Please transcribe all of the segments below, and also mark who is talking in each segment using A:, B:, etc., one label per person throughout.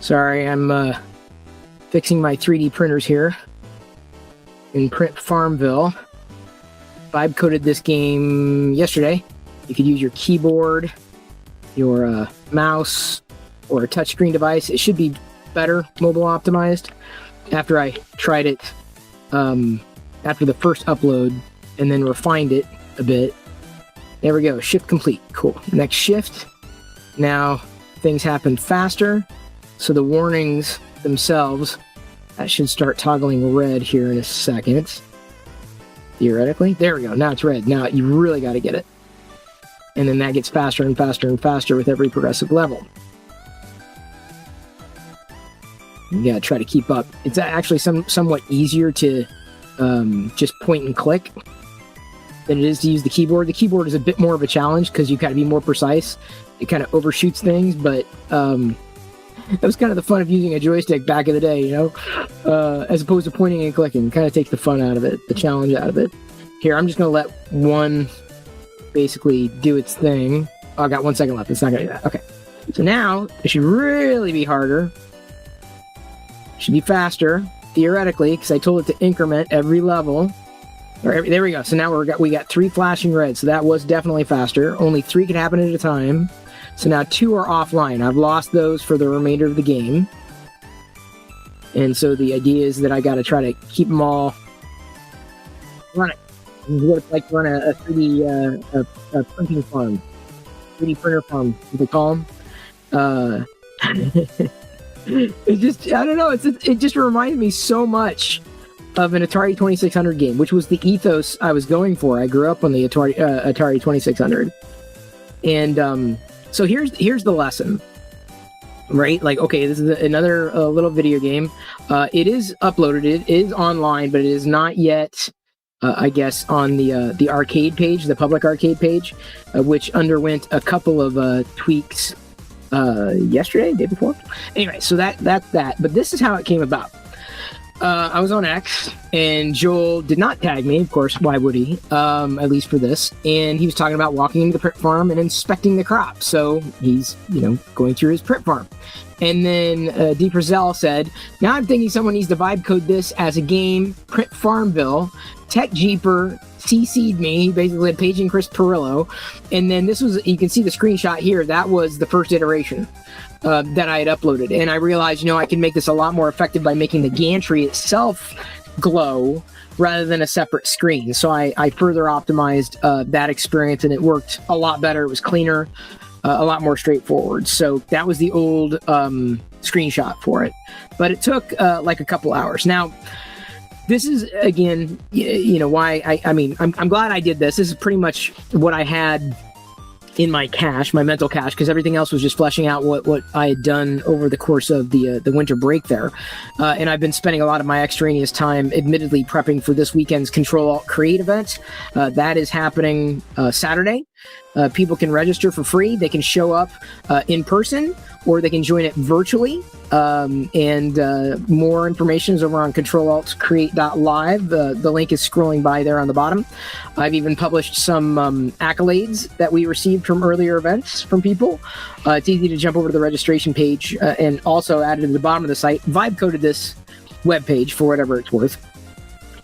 A: Sorry, I'm fixing my 3D printers here in Print Farmville. Vibe coded this game yesterday. You could use your keyboard, your mouse, or a touchscreen device. It should be better mobile optimized. After I tried it after the first upload and then refined it a bit. There we go. Shift complete. Cool. Next shift. Now things happen faster. So the warnings themselves, that should start toggling red here in a second. Theoretically. There we go. Now it's red. Now you really got to get it. And then that gets faster and faster and faster with every progressive level. You got to try to keep up. It's actually somewhat easier to just point and click than it is to use the keyboard. The keyboard is a bit more of a challenge because you got to be more precise. It kind of overshoots things, but that was kind of the fun of using a joystick back in the day, you know, as opposed to pointing and clicking. Kind of takes the fun out of it, the challenge out of it. Here, I'm just going to let one basically do its thing. Oh, I got 1 second left. It's not going to do that. Okay. So now it should really be harder. Should be faster, theoretically, because I told it to increment every level. There we go. So now we got 3 flashing red. So that was definitely faster. Only 3 could happen at a time. So now 2 are offline. I've lost those for the remainder of the game. And so the idea is that I got to try to keep them all running. What it's like to run a 3D a printing farm. 3D printer farm, what they call them. It just, I don't know, it just reminded me so much of an Atari 2600 game, which was the ethos I was going for. I grew up on the Atari 2600. And so here's the lesson, right? Like, okay, this is another little video game. It is uploaded, it is online, but it is not yet, I guess, on the arcade page, the public arcade page, which underwent a couple of tweaks yesterday, day before. Anyway, so that's that. But this is how it came about. I was on X, and Joel did not tag me. Of course, why would he? At least for this. And he was talking about walking into the print farm and inspecting the crop. So he's, going through his print farm. And then D. Frizzell said, now I'm thinking someone needs to vibe code this as a game, Print Farmville. Tech Jeeper CC'd me, basically paging Chris Perillo. And then this was, you can see the screenshot here, that was the first iteration that I had uploaded. And I realized, I can make this a lot more effective by making the gantry itself glow rather than a separate screen. So I further optimized that experience, and it worked a lot better. It was cleaner, a lot more straightforward. So that was the old screenshot for it. But it took like a couple hours. Now, this is, again, why I'm glad I did this. This is pretty much what I had in my cache, my mental cache, because everything else was just fleshing out what I had done over the course of the winter break there. And I've been spending a lot of my extraneous time, admittedly, prepping for this weekend's ctrl+alt+create event. That is happening Saturday. People can register for free. They can show up in person, or they can join it virtually. And more information is over on ctrl+alt+create.live. The link is scrolling by there on the bottom. I've even published some accolades that we received from earlier events from people. It's easy to jump over to the registration page, and also added to the bottom of the site, vibe coded this webpage for whatever it's worth.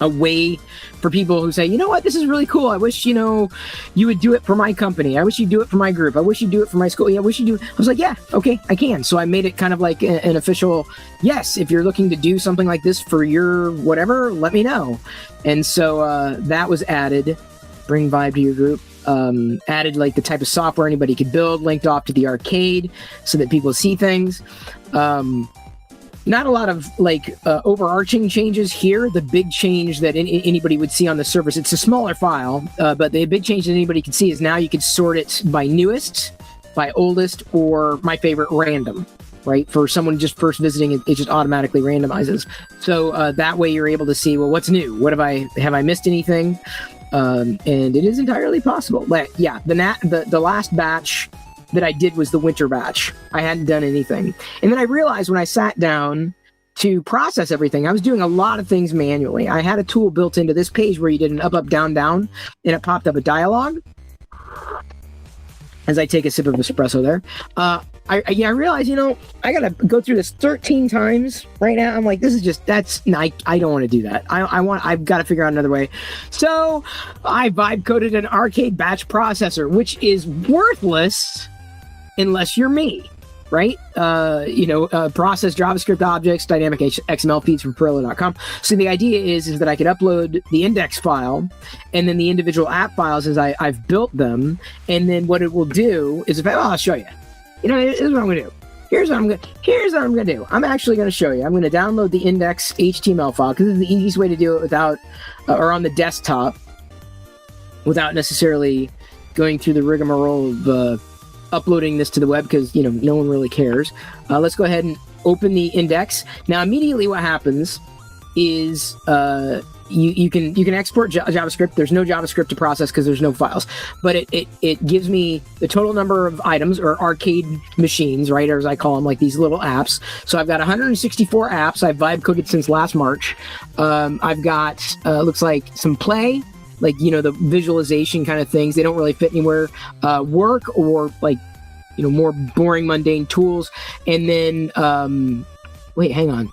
A: A way for people who say, you know what, this is really cool. I wish, you would do it for my company. I wish you'd do it for my group. I wish you'd do it for my school. I wish you do. I was like, yeah, okay, I can. So I made it kind of like an official, yes, if you're looking to do something like this for your whatever, let me know. And so that was added. Bring Vibe to your group. Added like the type of software anybody could build, linked off to the arcade so that people see things. Not a lot of overarching changes here. The big change that anybody would see on the surface, it's a smaller file, but the big change that anybody could see is now you could sort it by newest, by oldest, or my favorite, random, right? For someone just first visiting, it just automatically randomizes. So that way you're able to see, well, what's new? Have I missed anything? And it is entirely possible. But yeah, the last batch that I did was the winter batch. I hadn't done anything. And then I realized when I sat down to process everything, I was doing a lot of things manually. I had a tool built into this page where you did an up, up, down, down, and it popped up a dialogue. as I take a sip of espresso there. I realize, I gotta go through this 13 times right now. I'm like, this is just, I don't want to do that. I've got to figure out another way. So I vibe coded an arcade batch processor, which is worthless unless you're me, right? Process JavaScript objects, dynamic XML feeds from Perilla.com. So the idea is that I could upload the index file and then the individual app files as I've built them. And then what it will do is I'll show you. This is what I'm going to do. Here's what I'm going to do. I'm actually going to show you. I'm going to download the index HTML file because it's the easiest way to do it without, or on the desktop, without necessarily going through the rigmarole of uploading this to the web because, no one really cares. Let's go ahead and open the index. Now, immediately what happens is you can export JavaScript. There's no JavaScript to process because there's no files, but it gives me the total number of items or arcade machines, right, or as I call them, like these little apps. So I've got 164 apps I've vibe coded since last March. I've got looks like some play, like the visualization kind of things. They don't really fit anywhere. Work or like more boring mundane tools, and then wait, hang on.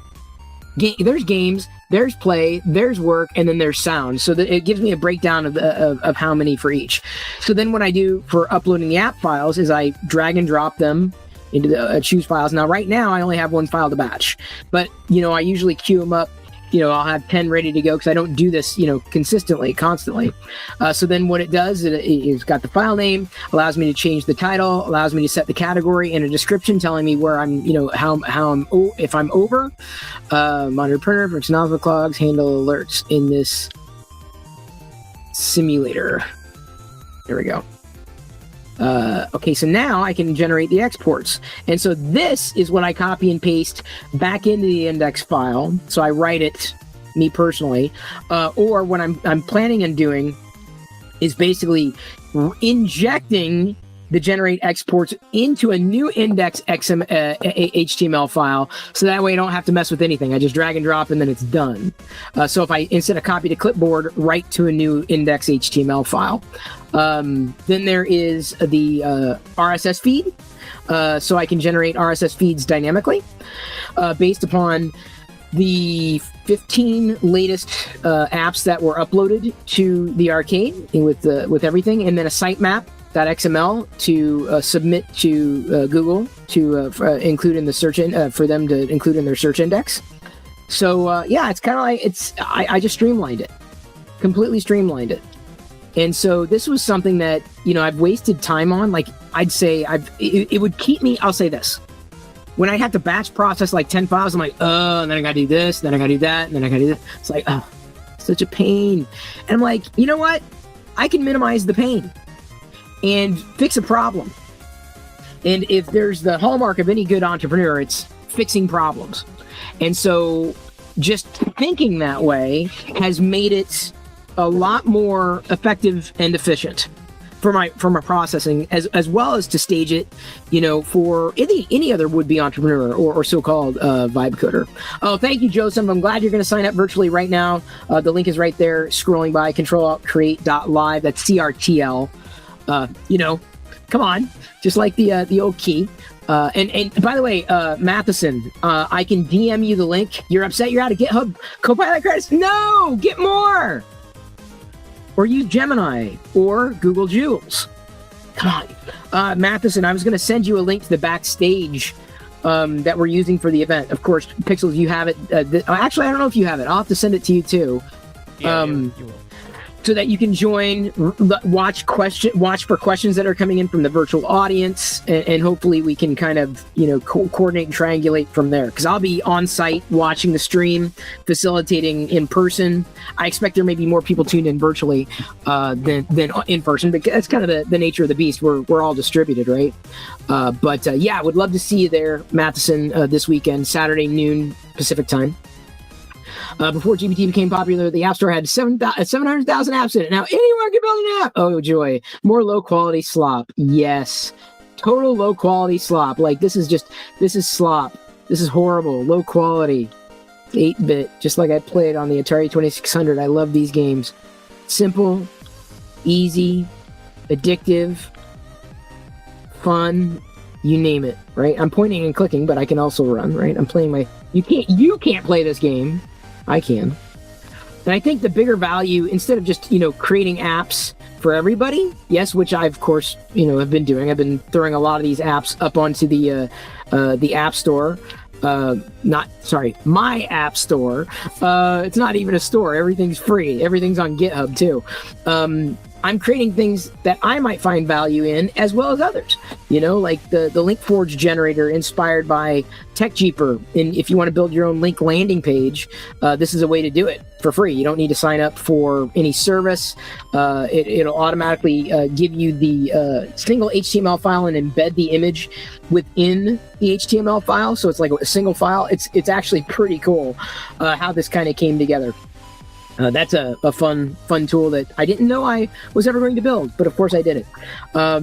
A: There's games, there's play, there's work, and then there's sound. So that it gives me a breakdown of how many for each. So then what I do for uploading the app files is I drag and drop them into the choose files. Now, right now, I only have one file to batch. But, I usually queue them up. I'll have 10 ready to go because I don't do this, constantly. So then what it does is it's got the file name, allows me to change the title, allows me to set the category and a description telling me where I'm, if I'm over, monitor printer, fix nozzle clogs, handle alerts in this simulator. There we go. Okay, so now I can generate the exports. And so this is what I copy and paste back into the index file. So I write it, me personally. Or what I'm planning on doing is basically injecting the generate exports into a new index HTML file. So that way I don't have to mess with anything. I just drag and drop and then it's done. So if I, instead of copy to clipboard, write to a new index HTML file. Then there is the RSS feed. So I can generate RSS feeds dynamically based upon the 15 latest apps that were uploaded to the arcade with everything, and then a sitemap.xml to submit to Google to include in the search for them to include in their search index. So yeah, it's kind of like I just streamlined it, completely streamlined it. And so this was something that, I've wasted time on. Like, I'd say it would keep me, I'll say this. When I had to batch process like 10 files, I'm like, and then I gotta do this, then I gotta do that, and then I gotta do that. It's like, such a pain. And I'm like, you know what? I can minimize the pain and fix a problem. And if there's the hallmark of any good entrepreneur, it's fixing problems. And so just thinking that way has made it a lot more effective and efficient for my processing, as well as to stage it, for any other would-be entrepreneur or so-called vibe coder. Oh, thank you, Joseph. I'm glad you're going to sign up virtually right now. The link is right there, scrolling by, ctrl+alt+create.live. That's CRTL. Come on, just like the old key. And by the way, Matheson, I can DM you the link. You're upset you're out of GitHub Copilot credits? No, get more. Or use Gemini or Google Jules. Come on. Matheson, I was going to send you a link to the backstage that we're using for the event. Of course, Pixels, you have it. Actually, I don't know if you have it. I'll have to send it to you too.
B: Yeah, you will.
A: So that you can join, watch for questions that are coming in from the virtual audience, and hopefully we can kind of, coordinate and triangulate from there. Because I'll be on site watching the stream, facilitating in person. I expect there may be more people tuned in virtually than in person, but that's kind of the nature of the beast. We're all distributed, right? But yeah, I would love to see you there, Matheson, this weekend, Saturday noon Pacific time. Before GPT became popular, the App Store had 700,000 apps in it. Now anyone can build an app. Oh, joy. More low-quality slop. Yes. Total low-quality slop. Like, this is slop. This is horrible. Low quality. 8-bit. Just like I played on the Atari 2600. I love these games. Simple. Easy. Addictive. fun, you name it, right? I'm pointing and clicking, but I can also run, right? I'm playing my... You can't play this game. I can. And I think the bigger value, instead of just, creating apps for everybody, yes, which I, of course, have been doing. I've been throwing a lot of these apps up onto the App Store. My App Store. It's not even a store. Everything's free. Everything's on GitHub, too. I'm creating things that I might find value in, as well as others. Like the link forge generator inspired by TechJeeper. And if you want to build your own link landing page, this is a way to do it for free. You don't need to sign up for any service. It'll automatically give you the single HTML file and embed the image within the HTML file. So it's like a single file. It's actually pretty cool how this kind of came together. That's a fun tool that I didn't know I was ever going to build, but of course I did it. All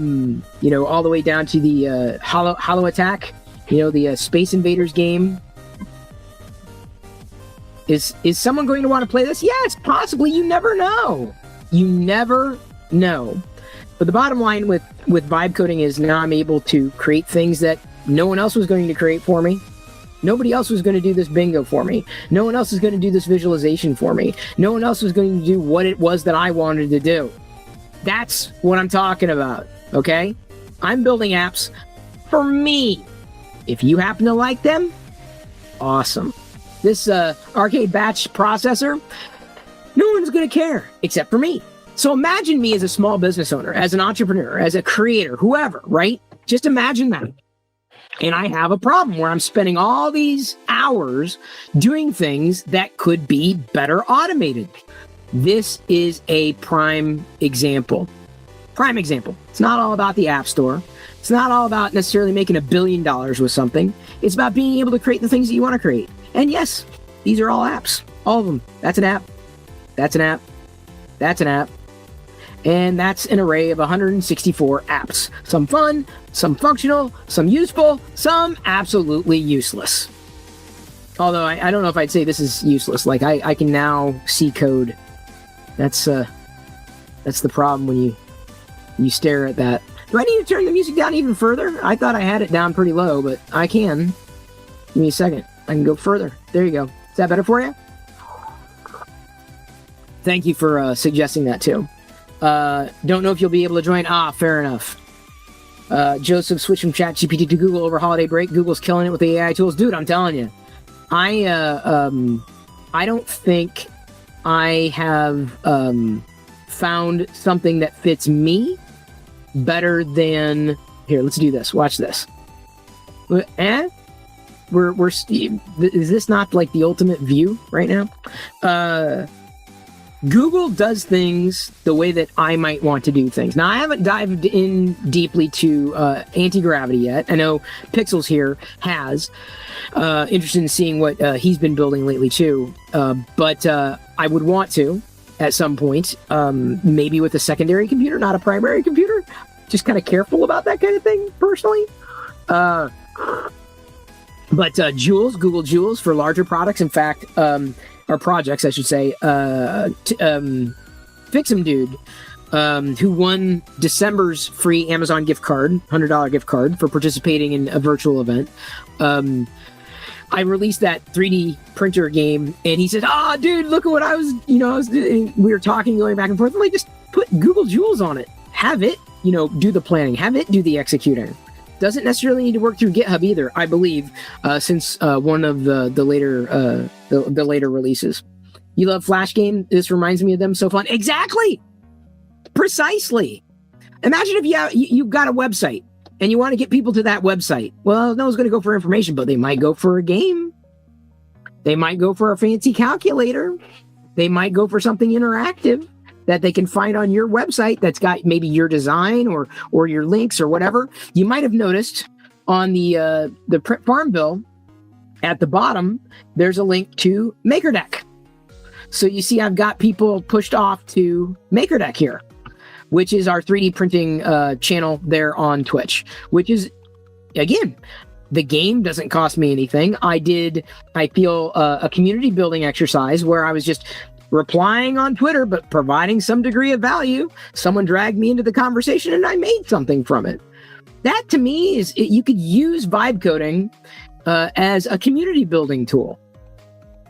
A: the way down to the Hollow Attack, the Space Invaders game. Is someone going to want to play this? Yes, possibly. You never know. You never know. But the bottom line with vibe coding is now I'm able to create things that no one else was going to create for me. Nobody else was going to do this bingo for me. No one else is going to do this visualization for me. No one else was going to do what it was that I wanted to do. That's what I'm talking about, okay? I'm building apps for me. If you happen to like them, awesome. This arcade batch processor, no one's going to care except for me. So imagine me as a small business owner, as an entrepreneur, as a creator, whoever, right? Just imagine that. And I have a problem where I'm spending all these hours doing things that could be better automated. This is a prime example. Prime example. It's not all about the App Store. It's not all about necessarily making $1 billion with something. It's about being able to create the things that you want to create. And yes, these are all apps. All of them. That's an app. That's an app. That's an app. And that's an array of 164 apps. Some fun, some functional, some useful, some absolutely useless. Although I don't know if I'd say this is useless. Like I can now see code. That's the problem when you stare at that. Do I need to turn the music down even further? I thought I had it down pretty low, but I can. Give me a second. I can go further. There you go. Is that better for you? Thank you for suggesting that too. Don't know if you'll be able to join. Fair enough. Joseph switched from ChatGPT to Google over holiday break. Google's killing it with the AI tools. Dude, I'm telling you. I don't think I have found something that fits me better than... Here, let's do this. Watch this. Is this not like the ultimate view right now? Google does things the way that I might want to do things. Now, I haven't dived in deeply to anti-gravity yet. I know Pixels here has. Interested in seeing what he's been building lately, too. But I would want to, at some point, maybe with a secondary computer, not a primary computer. Just kind of careful about that kind of thing, personally. But Jules, Google Jules, for larger products, in fact... or projects, I should say, Fix'em Dude, who won December's free Amazon gift card, $100 gift card, for participating in a virtual event. I released that 3D printer game, and he said, dude, look at what I was doing. We were talking, going back and forth. I'm like, just put Google Jules on it. Have it, do the planning. Have it do the executing. Doesn't necessarily need to work through GitHub either, I believe, since one of the later releases. You love Flash game? This reminds me of them. So fun. Exactly. Precisely. Imagine if you've got a website and you want to get people to that website. Well, no one's going to go for information, but they might go for a game. They might go for a fancy calculator. They might go for something interactive that they can find on your website that's got maybe your design or your links or whatever. You might have noticed on the print farm bill at the bottom, there's a link to MakerDeck. So you see I've got people pushed off to MakerDeck here, which is our 3D printing channel there on Twitch, which is, again, the game doesn't cost me anything. I feel a community building exercise where I was just replying on Twitter, but providing some degree of value. Someone dragged me into the conversation and I made something from it. that to me is you could use vibe coding as a community building tool,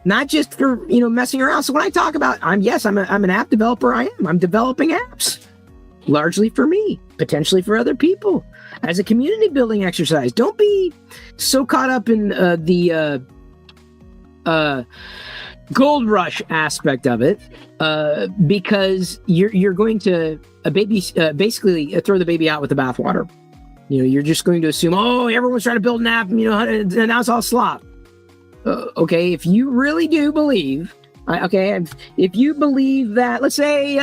A: not just for messing around. So when I talk about I'm an app developer. I'm developing apps largely for me, potentially for other people, as a community building exercise. Don't be so caught up in the gold rush aspect of it, because you're going to basically throw the baby out with the bathwater. You're just going to assume, everyone's trying to build an app, and now it's all slop. Okay, if you really do believe, if you believe that, let's say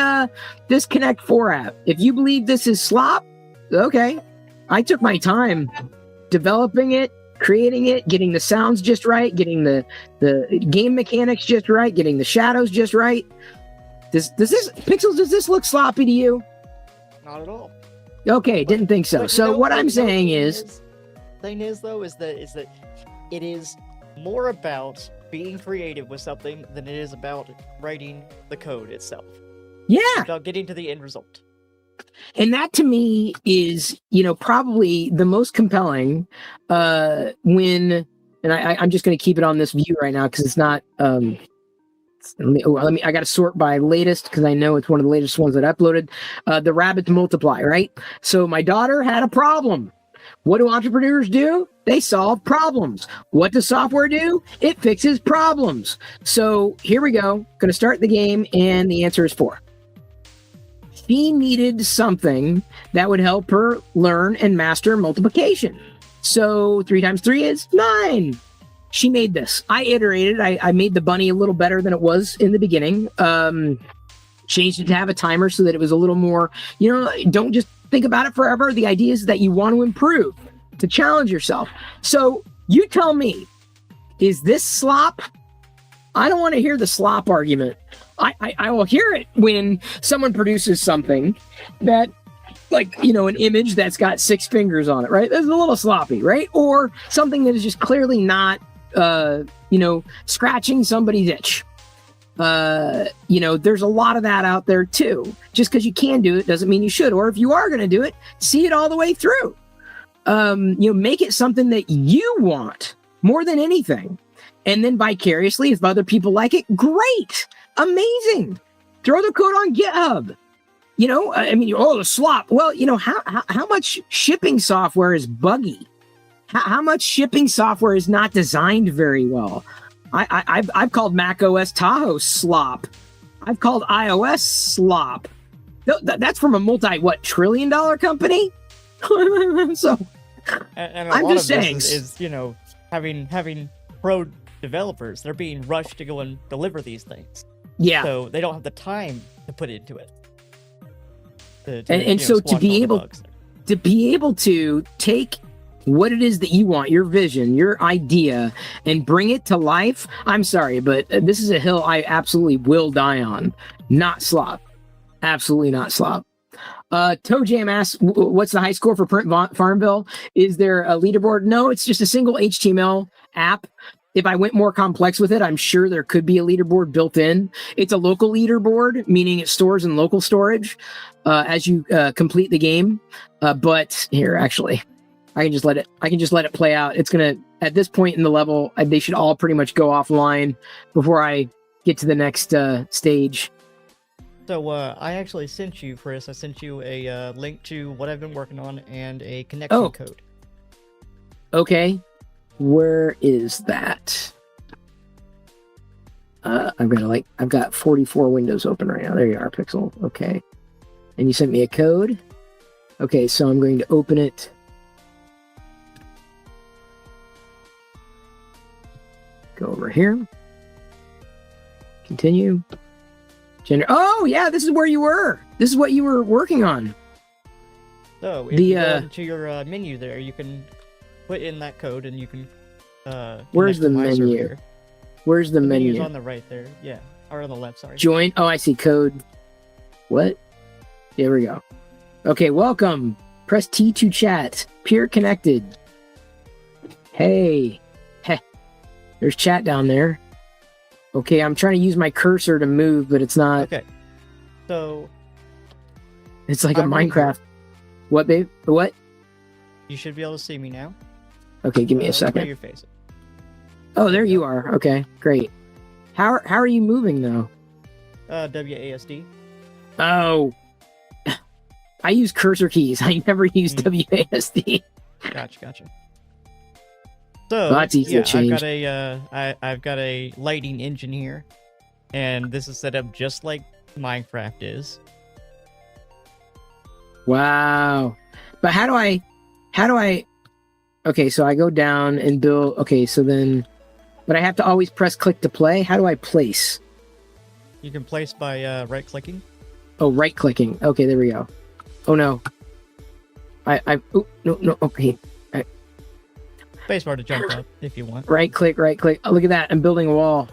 A: this Connect 4 app, if you believe this is slop, okay, I took my time developing it, creating it, getting the sounds just right, getting the game mechanics just right, getting the shadows just right. Does this Pixels, does this look sloppy to you?
B: Not at all.
A: Okay, didn't think so. So what I'm saying is
B: that it is more about being creative with something than it is about writing the code itself.
A: Yeah.
B: It's about getting to the end result.
A: And that to me is, probably the most compelling when, and I'm just going to keep it on this view right now because it's not, I got to sort by latest because I know it's one of the latest ones that I uploaded. The rabbits multiply, right? So my daughter had a problem. What do entrepreneurs do? They solve problems. What does software do? It fixes problems. So here we go. Going to start the game, and the answer is 4. She needed something that would help her learn and master multiplication. So 3 times 3 is 9. She made this. I iterated. I made the bunny a little better than it was in the beginning. Changed it to have a timer so that it was a little more, don't just think about it forever. The idea is that you want to improve, to challenge yourself. So you tell me, is this slop? I don't want to hear the slop argument. I will hear it when someone produces something that, like, an image that's got 6 fingers on it, right? That's a little sloppy, right? Or something that is just clearly not, scratching somebody's itch. There's a lot of that out there too. Just because you can do it doesn't mean you should. Or if you are going to do it, see it all the way through. Make it something that you want more than anything. And then vicariously, if other people like it, great, amazing. Throw the code on GitHub. The slop. Well, how much shipping software is buggy? How much shipping software is not designed very well? I've called Mac OS Tahoe slop. I've called iOS slop. That's from a multi-trillion-dollar company. So,
B: and
A: I'm just saying,
B: is having pro developers. They're being rushed to go and deliver these things.
A: Yeah.
B: So they don't have the time to put into it.
A: So to be able to take what it is that you want, your vision, your idea, and bring it to life, I'm sorry, but this is a hill I absolutely will die on. Not slop. Absolutely not slop. Toe Jam asks, what's the high score for Print Farmville? Is there a leaderboard? No, it's just a single HTML app. If I went more complex with it, I'm sure there could be a leaderboard built in. It's a local leaderboard, meaning it stores in local storage as you complete the game. But here, actually, I can just let it play out. It's gonna, at this point in the level, they should all pretty much go offline before I get to the next stage.
B: So I actually sent you, Chris. I sent you a link to what I've been working on and a connection code.
A: Okay. Where is that? I've got 44 windows open right now. There you are, Pixel. Okay. And you sent me a code. Okay, so I'm going to open it. Go over here. Continue. Oh, yeah, this is where you were. This is what you were working on.
B: So, if you go into your menu there, you can put in that code and you can
A: where's the menu? Where's the menu?
B: Menu's on the right there. Yeah. Or on the left, sorry.
A: Join. Oh, I see code. What? There we go. Okay, welcome. Press T to chat. Peer connected. Hey. Heh. There's chat down there. Okay, I'm trying to use my cursor to move, but it's not.
B: Okay. So
A: it's like a Minecraft. What, babe? What?
B: You should be able to see me now.
A: Okay, give me a
B: Look where
A: second.
B: you're facing.
A: Oh, there you are. Okay, great. How are you moving though?
B: WASD.
A: Oh, I use cursor keys. I never use WASD.
B: Gotcha. So
A: Well, that's easy to change.
B: I've got a lighting engine here, and this is set up just like Minecraft is.
A: Wow. But how do I okay, so I go down and build, okay, so then, but I have to always press click to play. How do I place?
B: You can place by right-clicking.
A: Oh, right clicking. Okay, there we go. Oh no. Oh, no, okay.
B: Spacebar to jump up if you want.
A: Right click. Oh, look at that. I'm building a wall.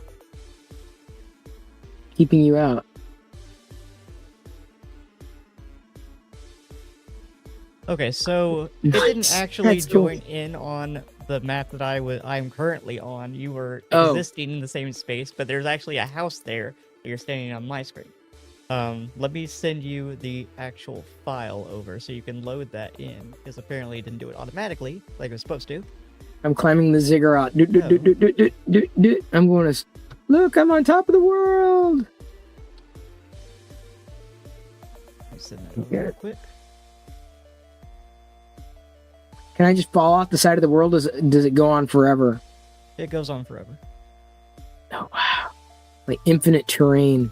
A: Keeping you out.
B: Okay, so it didn't actually join in on the map that I'm currently on. You were existing in the same space, but there's actually a house there. You're standing on my screen. Let me send you the actual file over so you can load that in, because apparently it didn't do it automatically like it was supposed to.
A: I'm climbing the ziggurat. I'm going to look. I'm on top of the world.
B: I'll send that over real quick.
A: Can I just fall off the side of the world? Does it go on forever?
B: It goes on forever.
A: Oh wow! Like infinite terrain.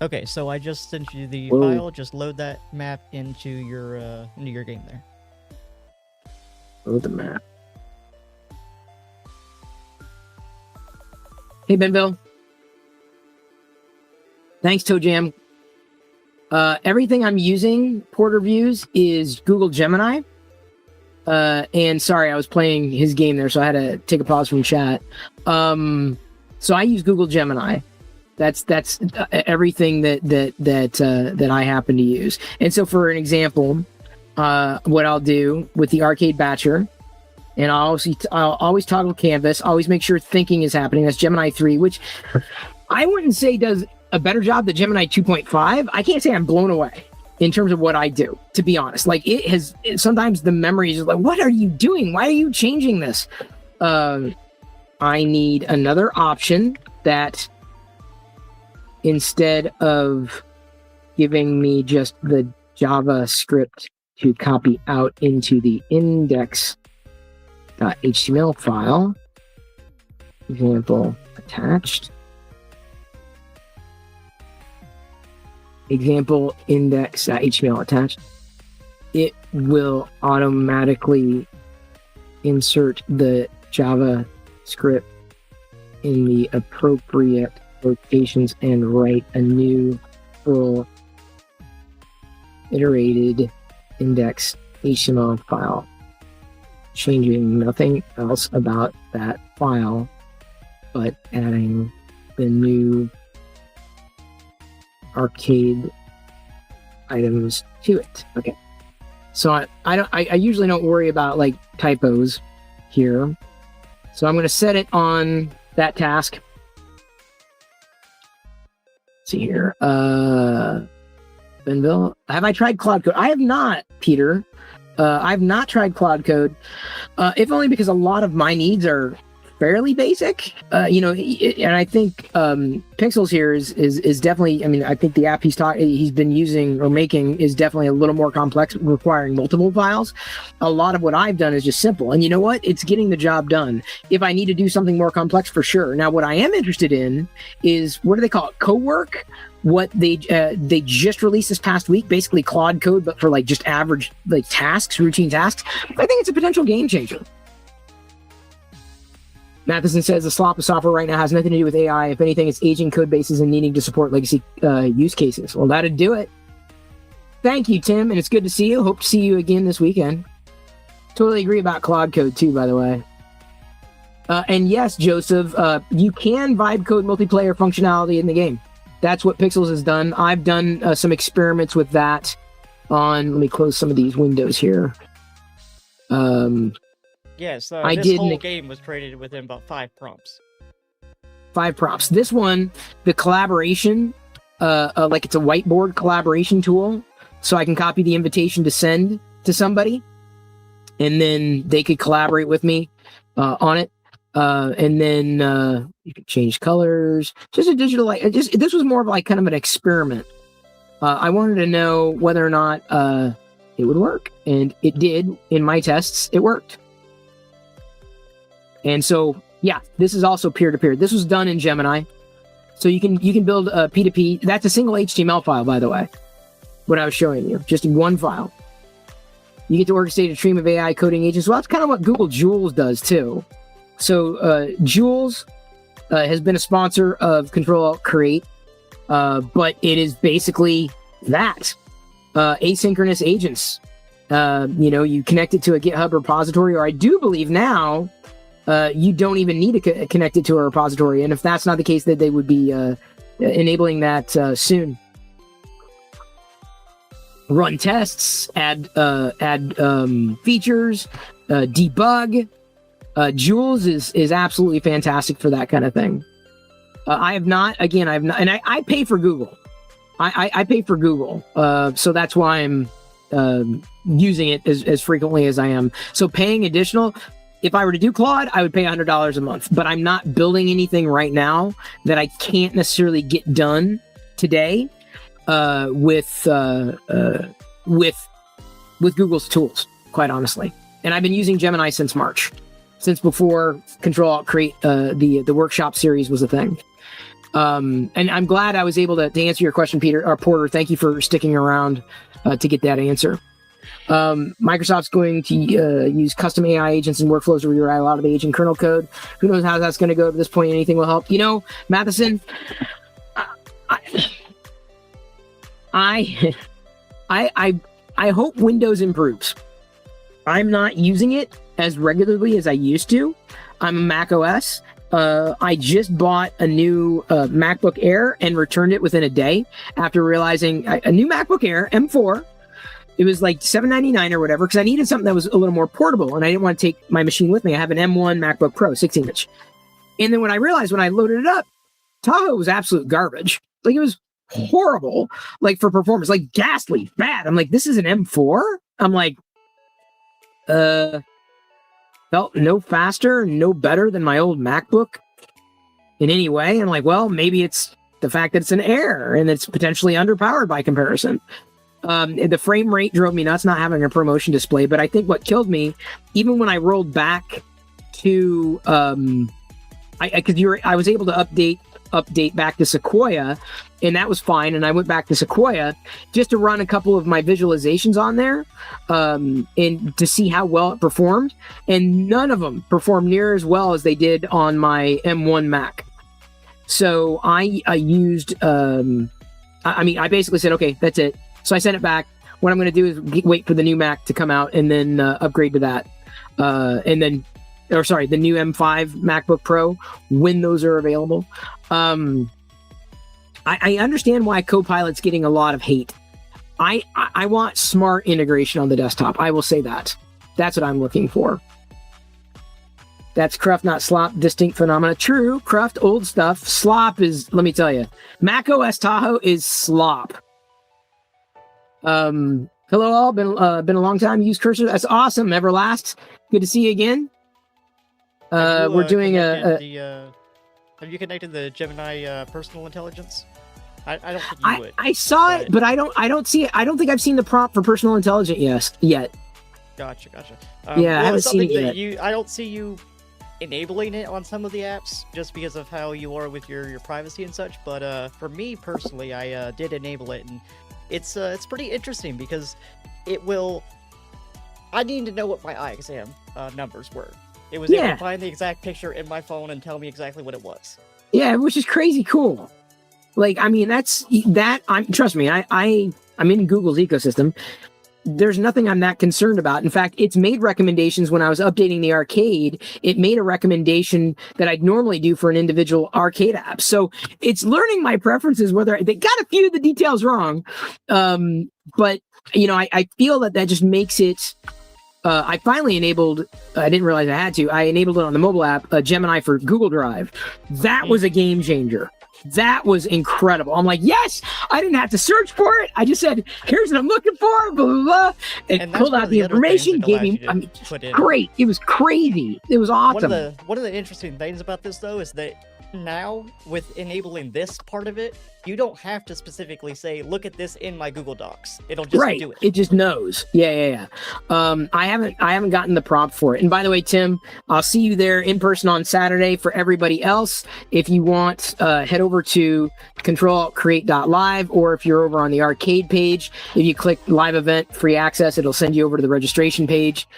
B: Okay, so I just sent you the file. Just load that map into your game there.
A: Load the map. Hey, Benville. Thanks, ToeJam. Everything I'm using, Porter Views, is Google Gemini. And sorry, I was playing his game there, so I had to take a pause from chat. So I use Google Gemini. That's everything that I happen to use. And so, for an example, what I'll do with the arcade batcher. And I'll always toggle canvas, always make sure thinking is happening. That's Gemini 3, which I wouldn't say does a better job than Gemini 2.5. I can't say I'm blown away in terms of what I do, to be honest. Like sometimes the memory is like, what are you doing? Why are you changing this? I need another option that instead of giving me just the JavaScript to copy out into the index.html file, example attached, example index.html attached, it will automatically insert the JavaScript in the appropriate locations and write a new full iterated index.html file, changing nothing else about that file, but adding the new arcade items to it. Okay. So I usually don't worry about like typos here. So I'm going to set it on that task. Let's see here. Benville, have I tried Cloud Code? I have not, Peter. I've not tried Cloud Code, if only because a lot of my needs are fairly basic. And I think Pixels here is definitely. I mean, I think the app he's been using or making is definitely a little more complex, requiring multiple files. A lot of what I've done is just simple, and you know what? It's getting the job done. If I need to do something more complex, for sure. Now, what I am interested in is, what do they call it? Co-work. What they just released this past week, basically Claude Code, but for like just average like tasks, routine tasks. I think it's a potential game changer. Matheson says the slop of software right now has nothing to do with AI. If anything, it's aging code bases and needing to support legacy use cases. Well, that'd do it. Thank you, Tim, and it's good to see you. Hope to see you again this weekend. Totally agree about Claude Code too, by the way. And yes, Joseph, you can vibe code multiplayer functionality in the game. That's what Pixels has done. I've done some experiments with that on, let me close some of these windows here.
B: Yes, this whole game was created within about 5 prompts.
A: 5 prompts. This one, the collaboration, like it's a whiteboard collaboration tool, so I can copy the invitation to send to somebody. and then they could collaborate with me on it. And then you could change colors. Just a digital, this was more of like kind of an experiment. I wanted to know whether or not it would work, and it did. In my tests, it worked. And so, yeah, this is also peer-to-peer. This was done in Gemini, so you can build a P2P. That's a single HTML file, by the way. What I was showing you, just one file. You get to orchestrate a stream of AI coding agents. Well, that's kind of what Google Jules does too. So Jules has been a sponsor of ctrl+alt+create, but it is basically that. Asynchronous agents. You connect it to a GitHub repository, or I do believe now you don't even need to connect it to a repository. And if that's not the case, that they would be enabling that soon. Run tests, add features, debug. Jules is absolutely fantastic for that kind of thing. I have not, and I pay for Google. I pay for Google, so that's why I'm using it as frequently as I am. So paying additional, if I were to do Claude, I would pay $100 a month. But I'm not building anything right now that I can't necessarily get done today with Google's tools, quite honestly. And I've been using Gemini since March, since before ctrl+alt+create, the workshop series was a thing. And I'm glad I was able to answer your question, Porter. Thank you for sticking around to get that answer. Microsoft's going to use custom AI agents and workflows to rewrite a lot of the agent kernel code. Who knows how that's going to go? At this point, anything will help. Matheson, I hope Windows improves. I'm not using it as regularly as I used to. I'm a Mac OS. I just bought a new MacBook Air and returned it within a day after realizing a new MacBook Air M4. It was like $7.99 or whatever, because I needed something that was a little more portable, and I didn't want to take my machine with me. I have an M1 MacBook Pro, 16-inch. And then when I realized, when I loaded it up, Tahoe was absolute garbage. Like, it was horrible, like, for performance, like ghastly, bad. I'm like, this is an M4? I'm like, felt no faster, no better than my old MacBook in any way. I'm like, well, maybe it's the fact that it's an Air and it's potentially underpowered by comparison. The frame rate drove me nuts not having a ProMotion display, but I think what killed me, even when I rolled back to, I was able to update back to Sequoia, and that was fine. And I went back to Sequoia just to run a couple of my visualizations on there, and to see how well it performed. And none of them performed near as well as they did on my M1 Mac. So I used, I basically said, okay, that's it. So I sent it back. What I'm going to do is wait for the new Mac to come out and then upgrade to that. The new M5 MacBook Pro, when those are available. I understand why Copilot's getting a lot of hate. I want smart integration on the desktop. I will say that. That's what I'm looking for. That's Cruft, not slop, distinct phenomena. True, Cruft, old stuff. Slop is, let me tell you, Mac OS Tahoe is slop. Hello all, been a long time. Use Cursor. That's awesome. Everlast. Good to see you again. We're doing have you connected the Gemini personal intelligence? I don't think you would. I saw it, but I don't see it. I don't think I've seen the prompt for personal intelligence yet. Gotcha. Yeah, I haven't seen it yet. I don't see you enabling it on some of the apps just because of how you are with your privacy and such. But for me personally, I did enable it, and it's pretty interesting because it will. I need to know what my eye exam numbers were. It was able to find the exact picture in my phone and tell me exactly what it was. Yeah, which is crazy cool. Like, I mean, trust me, I'm in Google's ecosystem. There's nothing I'm that concerned about. In fact, it's made recommendations when I was updating the arcade. It made a recommendation that I'd normally do for an individual arcade app. So it's learning my preferences, whether they got a few of the details wrong. But, I feel that just makes it. I finally enabled, I didn't realize I had to, I enabled it on the mobile app, Gemini for Google Drive. That was a game changer. That was incredible. I'm like, yes, I didn't have to search for it. I just said, here's what I'm looking for, blah, blah, blah. And pulled out the information, gave me, great. It was crazy. It was awesome.
B: One of the interesting things about this, though, is that now, with enabling this part of it, you don't have to specifically say, look at this in my Google Docs. It'll just do it.
A: It just knows. Yeah. I haven't gotten the prompt for it. And by the way, Tim, I'll see you there in person on Saturday. For everybody else, if you want, head over to ctrl+alt+create.live, or if you're over on the arcade page, if you click live event free access, it'll send you over to the registration page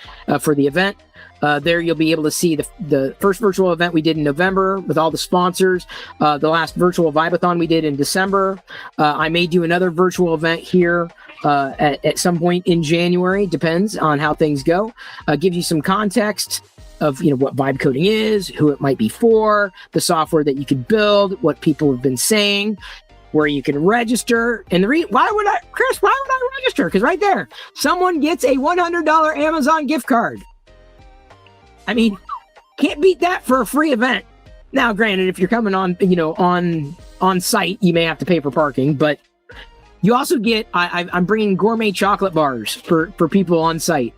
A: for the event. There you'll be able to see the first virtual event we did in November with all the sponsors, the last virtual Vibathon we did in December. I may do another virtual event here at some point in January, depends on how things go. Gives you some context of what vibe coding is, who it might be for, the software that you could build, what people have been saying, where you can register. And why would I register? Because right there, someone gets a $100 Amazon gift card. I mean, can't beat that for a free event. Now, granted, if you're coming on, on site, you may have to pay for parking, but you also get, I'm bringing gourmet chocolate bars for people on site.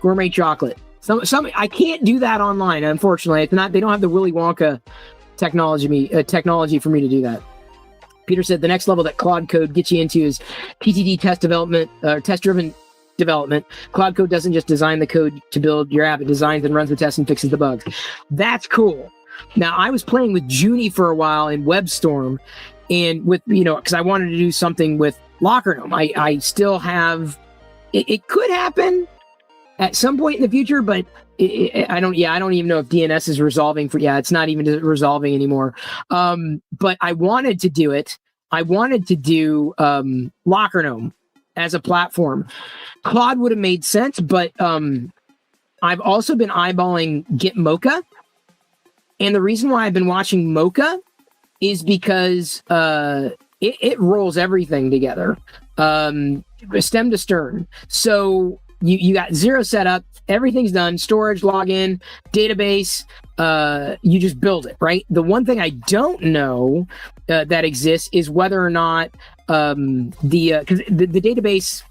A: Gourmet chocolate. Some I can't do that online, unfortunately. They don't have the Willy Wonka technology for me to do that. Peter said the next level that Claude Code gets you into is TTD test development, test-driven development. Claude Code doesn't just design the code to build your app. It designs and runs the tests and fixes the bugs. That's cool. Now, I was playing with Junie for a while in WebStorm, and with, because I wanted to do something with Locker Gnome. I still have, it could happen at some point in the future, but I don't even know if DNS is resolving it's not even resolving anymore. But I wanted to do it. I wanted to do Locker Gnome as a platform. Claude would have made sense, but I've also been eyeballing Git Mocha. And the reason why I've been watching Mocha is because it rolls everything together, stem to stern. So you got zero setup, everything's done, storage, login, database, you just build it, right? The one thing I don't know that exists is whether or not because the database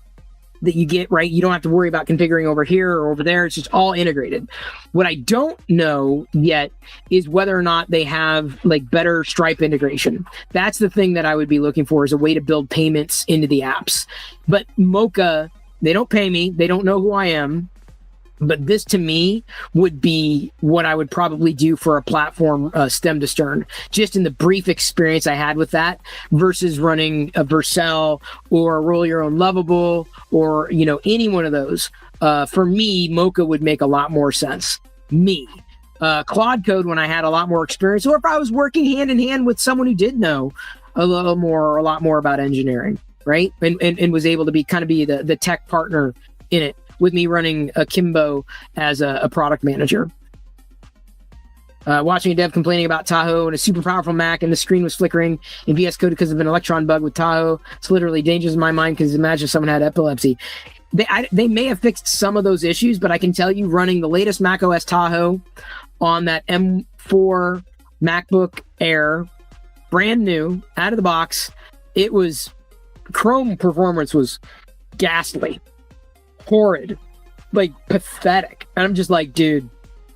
A: that you get, right, you don't have to worry about configuring over here or over there. It's just all integrated. What I don't know yet is whether or not they have better Stripe integration. That's the thing that I would be looking for, is a way to build payments into the apps. But Mocha, they don't pay me. They don't know who I am. But this, to me, would be what I would probably do for a platform stem to stern, just in the brief experience I had with that, versus running a Vercel or Roll Your Own Lovable or, any one of those. For me, Mocha would make a lot more sense. Claude Code, when I had a lot more experience, or if I was working hand in hand with someone who did know a lot more about engineering, right? And was able to be the tech partner in it, with me running Akimbo as a product manager. Watching a dev complaining about Tahoe and a super powerful Mac, and the screen was flickering in VS Code because of an Electron bug with Tahoe. It's literally dangerous in my mind, because imagine if someone had epilepsy. They may have fixed some of those issues, but I can tell you, running the latest macOS Tahoe on that M4 MacBook Air, brand new, out of the box, Chrome performance was ghastly. Horrid, pathetic. And I'm just like, dude,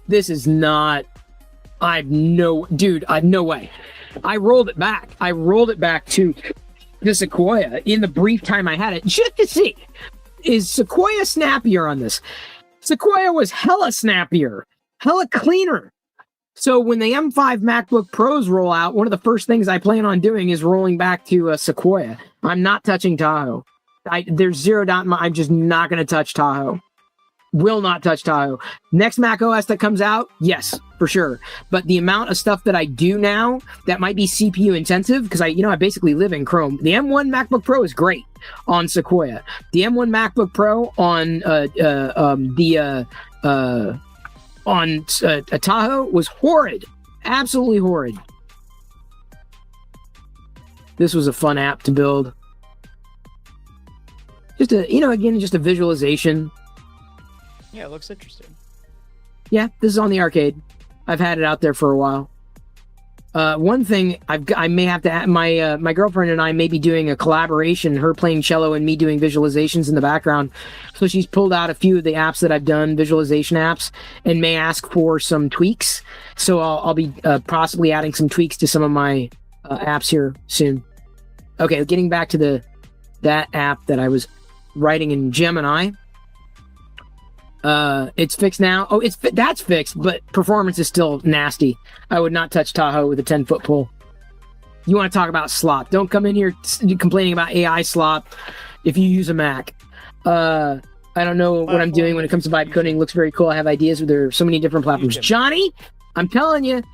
A: this is not, I have no way. I rolled it back to the Sequoia in the brief time I had it, just to see, is Sequoia snappier on this? Sequoia was hella snappier, hella cleaner. So when the M5 MacBook Pros roll out, one of the first things I plan on doing is rolling back to Sequoia. I'm not touching Tahoe. There's zero doubt I'm just not going to touch Tahoe. Will not touch Tahoe. Next Mac OS that comes out, yes, for sure. But the amount of stuff that I do now that might be CPU intensive, because I basically live in Chrome. The M1 MacBook Pro is great on Sequoia. The M1 MacBook Pro on Tahoe was horrid, absolutely horrid. This was a fun app to build. Just a visualization.
B: Yeah, it looks interesting.
A: Yeah, this is on the arcade. I've had it out there for a while. One thing I may have to add, my girlfriend and I may be doing a collaboration, her playing cello and me doing visualizations in the background. So she's pulled out a few of the apps that I've done, visualization apps, and may ask for some tweaks. So I'll be possibly adding some tweaks to some of my apps here soon. Okay, getting back to that app that I was writing in Gemini. It's fixed now. Oh, that's fixed, but performance is still nasty. I would not touch Tahoe with a 10-foot pole. You want to talk about slop? Don't come in here complaining about AI slop if you use a Mac. I don't know what I'm doing when it comes to vibe coding. It looks very cool. I have ideas. There are so many different platforms. Johnny, I'm telling you,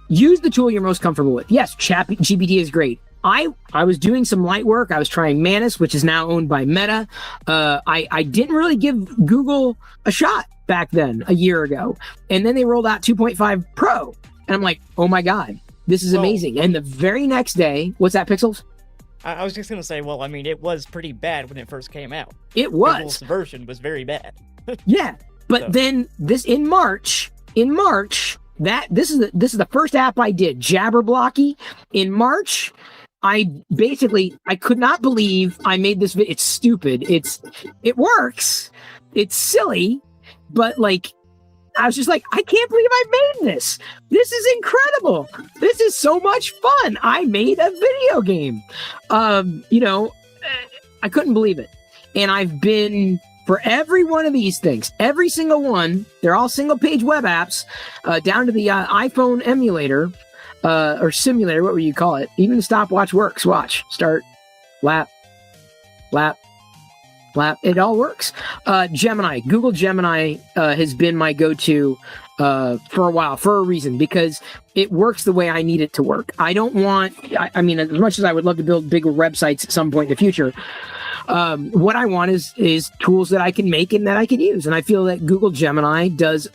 A: use the tool you're most comfortable with. Yes, ChatGPT is great. I was doing some light work. I was trying Manus, which is now owned by Meta. I didn't really give Google a shot back then, a year ago. And then they rolled out 2.5 Pro. And I'm like, oh my God, this is amazing. And the very next day, what's that, Pixels?
B: I was just going to say, well, I mean, it was pretty bad when it first came out.
A: It was.
B: Google's version was very bad.
A: Yeah. But then this in March, this is the first app I did, Jabberblocky. In March, I could not believe I made this video. It's stupid. It works. It's silly, but like, I was just like, I can't believe I made this. This is incredible. This is so much fun. I made a video game. I couldn't believe it. And I've been, for every one of these things, every single one, they're all single page web apps, down to the iPhone emulator, or simulator, what would you call it? Even the stopwatch works. Watch, start, lap. It all works. Gemini, Google Gemini has been my go-to for a while, for a reason, because it works the way I need it to work. I don't want, I mean, as much as I would love to build bigger websites at some point in the future, what I want is tools that I can make and that I can use. And I feel that Google Gemini does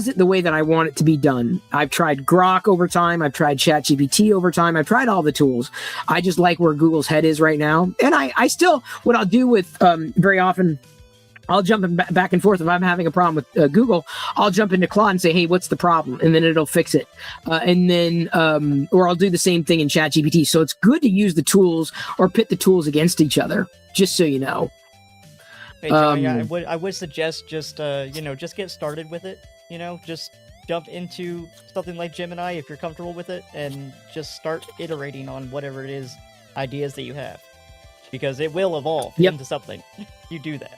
A: it the way that I want it to be done. I've tried Grok over time. I've tried ChatGPT over time. I've tried all the tools. I just like where Google's head is right now. And I still, what I'll do with, very often, I'll jump back and forth. If I'm having a problem with Google, I'll jump into Claude and say, hey, what's the problem? And then it'll fix it. And then, or I'll do the same thing in ChatGPT. So it's good to use the tools or pit the tools against each other, just so you know.
B: Hey, Joey, I would suggest just get started with it. Just jump into something like Gemini if you're comfortable with it, and just start iterating on whatever it is, ideas that you have, because it will evolve into something. You do that.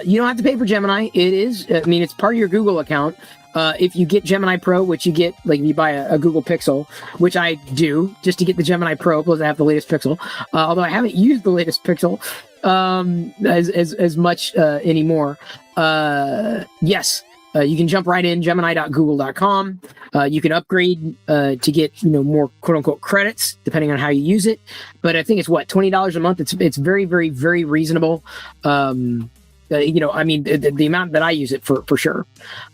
A: You don't have to pay for Gemini. It's part of your Google account. If you get Gemini Pro, which you get, like if you buy a Google Pixel, which I do just to get the Gemini Pro, because I have the latest Pixel. Although I haven't used the latest Pixel as much anymore. Yes. You can jump right in, gemini.google.com. You can upgrade to get more quote-unquote credits, depending on how you use it. But I think it's $20 a month. It's very, very, very reasonable. The amount that I use it for sure.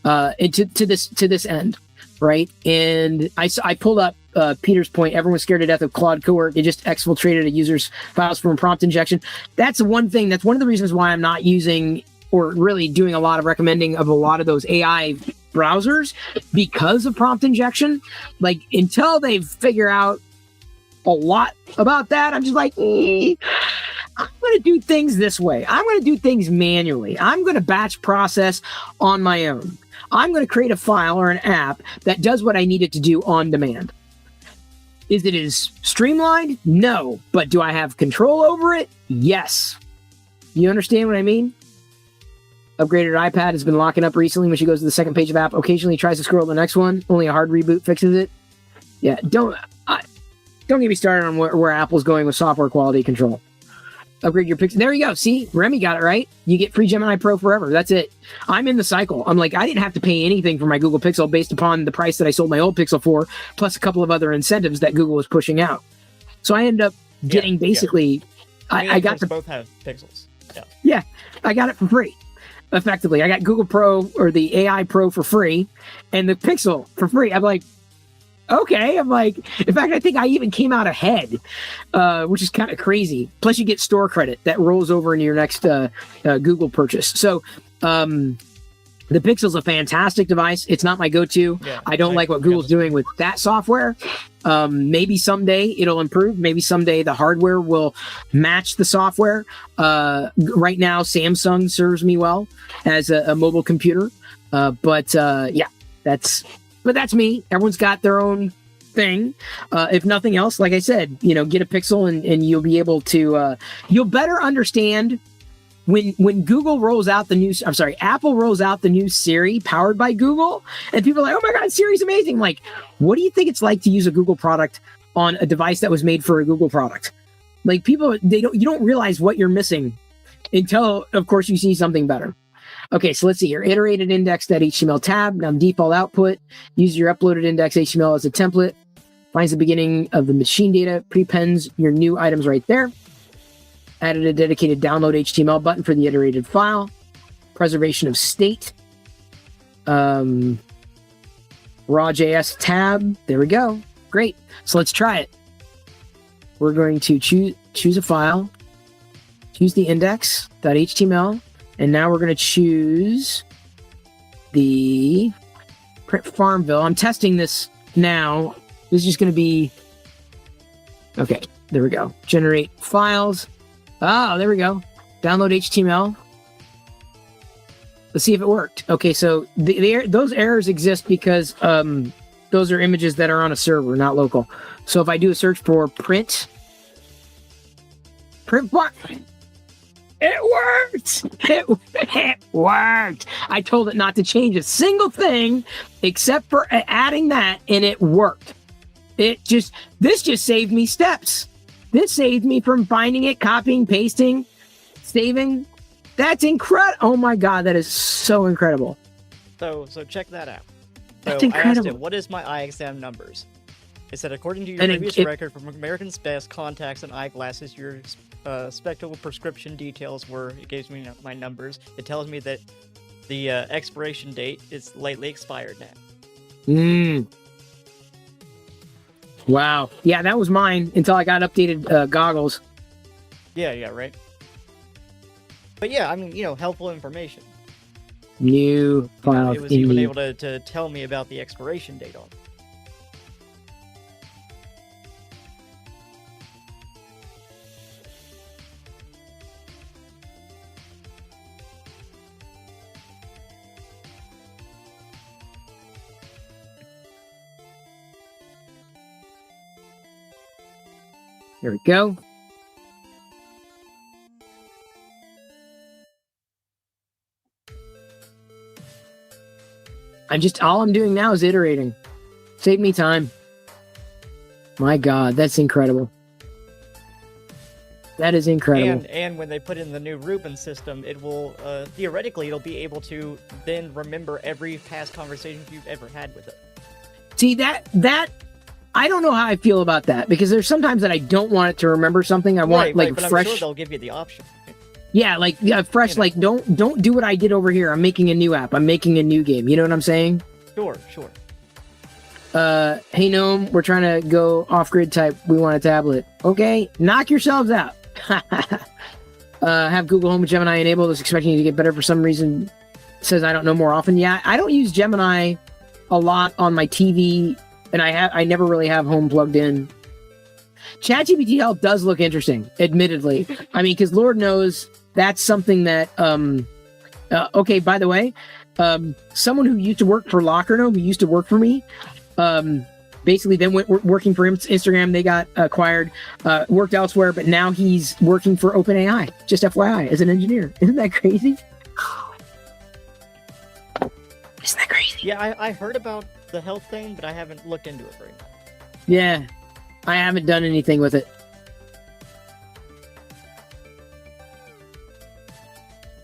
A: And to this end, right? And I pulled up Peter's point. Everyone's scared to death of Claude Cowork. It just exfiltrated a user's files from prompt injection. That's one thing. That's one of the reasons why I'm not using or really doing a lot of recommending of a lot of those AI browsers, because of prompt injection. Like, until they figure out a lot about that, I'm just like, I'm going to do things this way. I'm going to do things manually. I'm going to batch process on my own. I'm going to create a file or an app that does what I need it to do on demand. Is it as streamlined? No. But do I have control over it? Yes. You understand what I mean? Upgraded iPad has been locking up recently when she goes to the second page of app. Occasionally tries to scroll to the next one. Only a hard reboot fixes it. Yeah, don't get me started on where Apple's going with software quality control. Upgrade your Pixel. There you go. See, Remy got it right. You get free Gemini Pro forever. That's it. I'm in the cycle. I'm like, I didn't have to pay anything for my Google Pixel based upon the price that I sold my old Pixel for, plus a couple of other incentives that Google was pushing out. So I end up getting basically. I got to
B: both have Pixels.
A: Yeah, I got it for free. Effectively, I got Google Pro or the AI Pro for free, and the Pixel for free. I'm like, okay. I'm like, in fact, I think I even came out ahead, which is kind of crazy. Plus, you get store credit that rolls over into your next Google purchase. So, the The Pixel's a fantastic device. It's not my go-to.
B: Yeah,
A: I don't like what Google's doing with that software. Maybe someday it'll improve. Maybe someday the hardware will match the software. Right now, Samsung serves me well as a mobile computer. But that's me. Everyone's got their own thing. If nothing else, like I said, get a Pixel and you'll be able to, you'll better understand when Google rolls out Apple rolls out the new Siri powered by Google, and people are like, oh my God, Siri's amazing. Like, what do you think it's like to use a Google product on a device that was made for a Google product? Like, you don't realize what you're missing until, of course, you see something better. Okay, so let's see here. Iterated index.html tab. Now, default output. Use your uploaded index HTML as a template. Finds the beginning of the machine data. Prepends your new items right there. Added a dedicated download HTML button for the iterated file. Preservation of state. Raw.js tab. There we go. Great. So let's try it. We're going to choose a file. Choose the index.html. And now we're going to choose the print Farmville. I'm testing this now. This is just going to be... Okay, there we go. Generate files. Oh, there we go. Download HTML. Let's see if it worked. Okay, so those errors exist because those are images that are on a server, not local. So if I do a search for print it worked! It worked! I told it not to change a single thing except for adding that, and it worked. This just saved me steps. This saved me from finding it, copying, pasting, saving. That's incredible. Oh my God, that is so incredible.
B: So check that out.
A: That's
B: so
A: incredible.
B: I asked it, what is my eye exam numbers? It said, according to your previous record from American's Best contacts and eyeglasses, your spectacle prescription details were, it gives me my numbers. It tells me that the expiration date is lately expired now.
A: Wow. Yeah, that was mine until I got updated goggles.
B: Yeah, right. But yeah, I mean, helpful information.
A: New file.
B: It was even able to tell me about the expiration date on it.
A: There we go. All I'm doing now is iterating. Save me time. My God, that's incredible. That is incredible.
B: And when they put in the new Rubin system, it will, theoretically, it'll be able to then remember every past conversation you've ever had with it.
A: See, that I don't know how I feel about that, because there's sometimes that I don't want it to remember something. I want
B: but
A: fresh.
B: I'm sure they'll give you the option.
A: Yeah, fresh. Like don't do what I did over here. I'm making a new app. I'm making a new game. You know what I'm saying?
B: Sure.
A: Hey Gnome, we're trying to go off-grid type. We want a tablet. Okay, knock yourselves out. Have Google Home and Gemini enabled. Is expecting you to get better for some reason. Says I don't know more often. Yeah, I don't use Gemini a lot on my TV. And I never really have Home plugged in. ChatGPT Help does look interesting, admittedly. I mean, because Lord knows that's something that. Okay, by the way, someone who used to work for Lockerno, who used to work for me, basically then went working for Instagram. They got acquired, worked elsewhere, but now he's working for OpenAI. Just FYI, as an engineer. Isn't that crazy? Isn't that crazy?
B: Yeah, I heard about the health thing, but I haven't looked into it very much.
A: Yeah, I haven't done anything with it.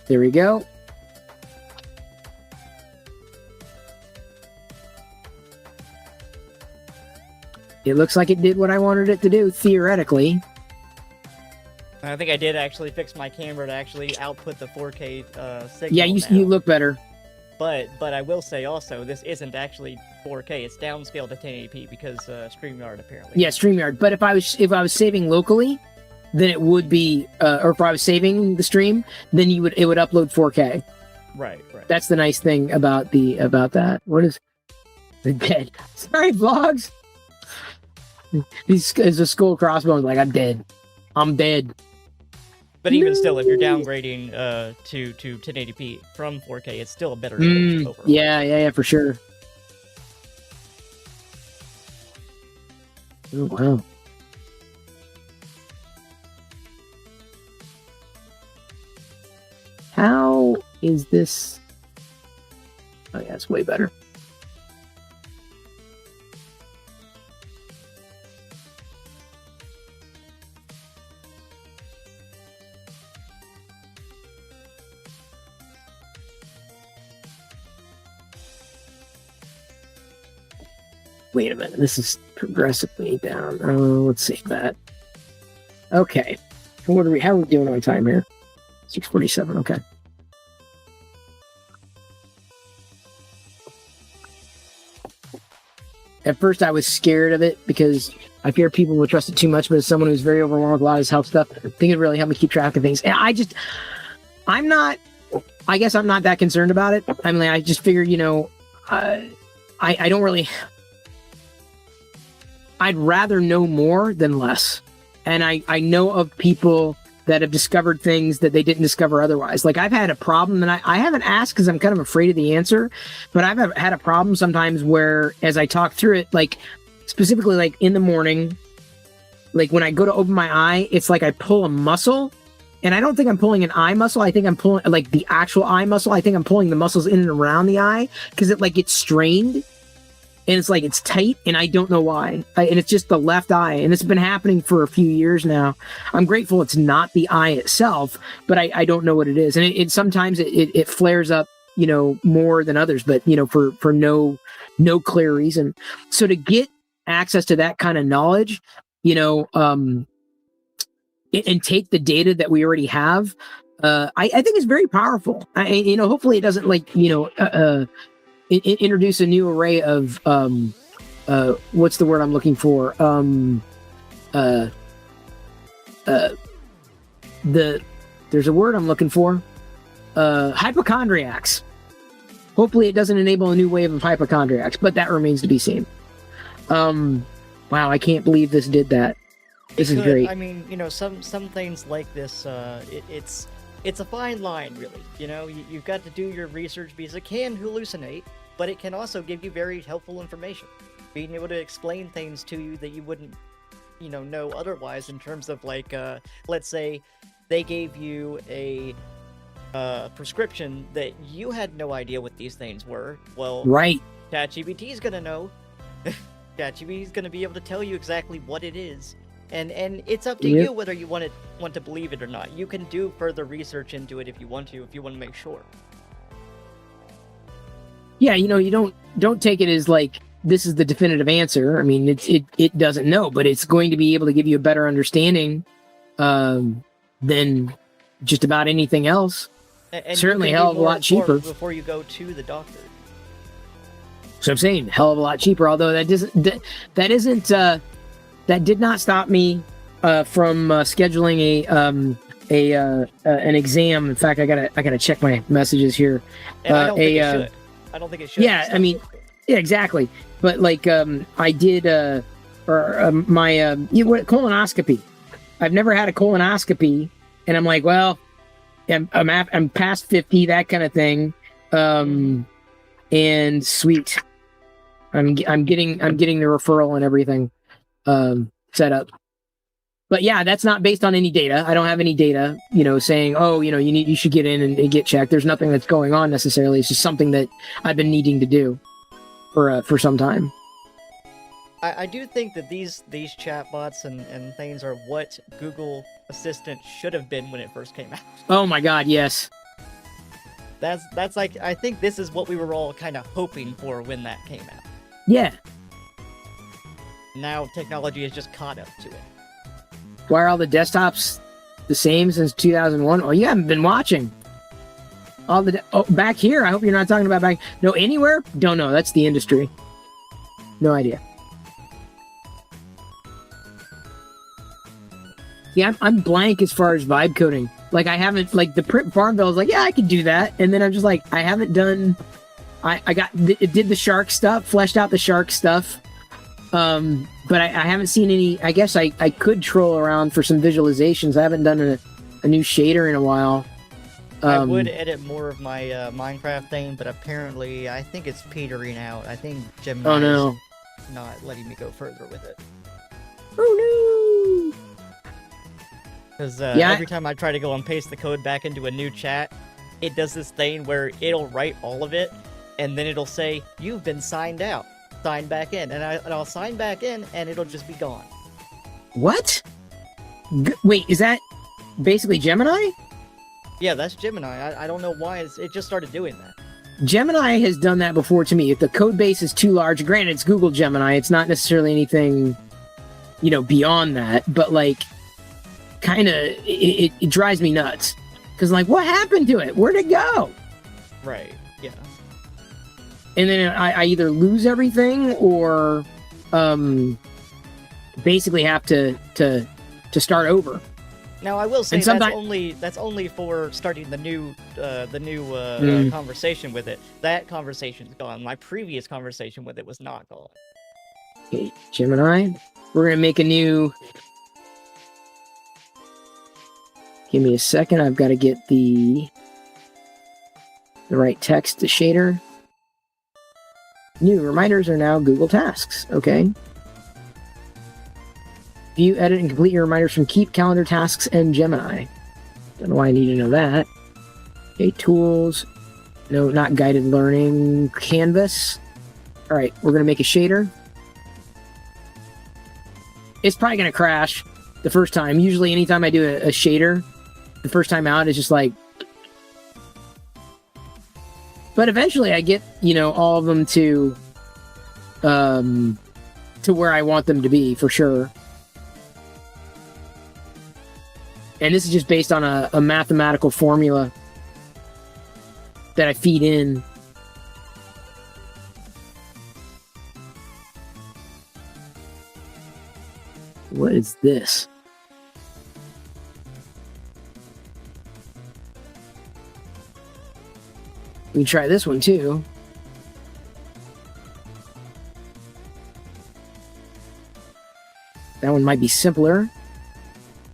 A: There we go. It looks like it did what I wanted it to do, theoretically.
B: I think I did actually fix my camera to actually output the 4K signal.
A: Yeah, you look better.
B: But I will say also, this isn't actually 4K. It's downscaled to 1080p because StreamYard apparently.
A: Yeah, StreamYard. But if I was saving locally, then it would be, or if I was saving the stream, then it would upload 4K.
B: Right.
A: That's the nice thing about that. What is the dead? Sorry, vlogs. He's a skull crossbones. Like, I'm dead.
B: But even still, if you're downgrading to 1080p from 4K, it's still a better image overall.
A: Yeah, for sure. Oh, wow. How is this? Oh, yeah, it's way better. Wait a minute, this is progressively down. Let's save that. Okay. How are we doing on time here? 6:47, okay. At first I was scared of it because I fear people will trust it too much, but as someone who's very overwhelmed with a lot of his health stuff, I think it really helped me keep track of things. And I guess I'm not that concerned about it. I mean, I just figure, I don't really... I'd rather know more than less. And I know of people that have discovered things that they didn't discover otherwise. Like, I've had a problem, and I haven't asked because I'm kind of afraid of the answer, but I've had a problem sometimes where, as I talk through it, like, specifically, like, in the morning, like, when I go to open my eye, it's like I pull a muscle, and I don't think I'm pulling an eye muscle. I think I'm pulling, like, the actual eye muscle. I think I'm pulling the muscles in and around the eye, because it, like, gets strained. And it's like, it's tight, and I don't know why. And it's just the left eye. And it's been happening for a few years now. I'm grateful it's not the eye itself, but I don't know what it is. And it sometimes it flares up, more than others, but, for no clear reason. So to get access to that kind of knowledge, and take the data that we already have, I think is very powerful. Hopefully it doesn't, like, introduce a new array of what's the word I'm looking for? There's a word I'm looking for. Hypochondriacs. Hopefully it doesn't enable a new wave of hypochondriacs, but that remains to be seen. Wow, I can't believe this did that. This is great.
B: I mean, some things like this, it's a fine line, really. You've got to do your research because it can hallucinate, but it can also give you very helpful information. Being able to explain things to you that you wouldn't, know otherwise, in terms of, like, let's say they gave you a prescription that you had no idea what these things were. Well,
A: right.
B: ChatGPT is going to know. ChatGPT is going to be able to tell you exactly what it is. And it's up to you whether you want to believe it or not. You can do further research into it if you want to make sure.
A: Yeah, you don't take it as, like, this is the definitive answer. I mean, it doesn't know, but it's going to be able to give you a better understanding than just about anything else.
B: And
A: certainly a hell of a lot cheaper
B: before you go to the doctor.
A: So I'm saying hell of a lot cheaper. Although that did not stop me from scheduling an exam. In fact, I gotta check my messages here.
B: And I don't think it should.
A: Yeah, I mean, yeah, exactly. But, like, I did my colonoscopy. I've never had a colonoscopy, and I'm like, well, I'm past 50, that kind of thing. And sweet, I'm getting the referral and everything set up. But yeah, that's not based on any data. I don't have any data, saying, oh, you should get in and get checked. There's nothing that's going on necessarily. It's just something that I've been needing to do for some time.
B: I do think that these chatbots and things are what Google Assistant should have been when it first came out.
A: Oh my God, yes.
B: That's like, I think this is what we were all kind of hoping for when that came out.
A: Yeah.
B: Now technology has just caught up to it.
A: Why are all the desktops the same since 2001? Oh, you haven't been watching. Back here. I hope you're not talking about back. No, anywhere? Don't know. That's the industry. No idea. Yeah, I'm blank as far as vibe coding. Like I haven't like the Farmville is like, yeah, I can do that, and then I'm just like, I haven't done. It did the shark stuff, fleshed out the shark stuff, but I haven't seen any. I guess I could troll around for some visualizations. I haven't done a new shader in a while.
B: I would edit more of my Minecraft thing, but apparently I think it's petering out. I think Gemini is not letting me go further with it.
A: Oh no!
B: Because every time I try to go and paste the code back into a new chat, it does this thing where it'll write all of it, and then it'll say, "You've been signed out. Sign back in." And I'll sign back in, and it'll just be gone.
A: What? Wait, is that basically Gemini?
B: Yeah, that's Gemini. I don't know why it just started doing that.
A: Gemini has done that before to me. If the code base is too large, granted, it's Google Gemini. It's not necessarily anything, beyond that. But, like, kind of, it drives me nuts. Because, like, what happened to it? Where'd it go?
B: Right, yeah.
A: And then I either lose everything or basically have to start over.
B: Now I will say that's only for starting the new conversation with it. That conversation's gone. My previous conversation with it was not gone.
A: Okay, Gemini, we're gonna make a new. Give me a second. I've got to get the right text to shader. New reminders are now Google Tasks. Okay. View, edit, and complete your reminders from Keep, Calendar, Tasks, and Gemini. Don't know why I need to know that. Okay, tools. No, not guided learning. Canvas. All right, we're going to make a shader. It's probably going to crash the first time. Usually, anytime I do a shader, the first time out is just like... But eventually, I get, all of them to where I want them to be, for sure. And this is just based on a mathematical formula that I feed in. What is this? We can try this one too. That one might be simpler.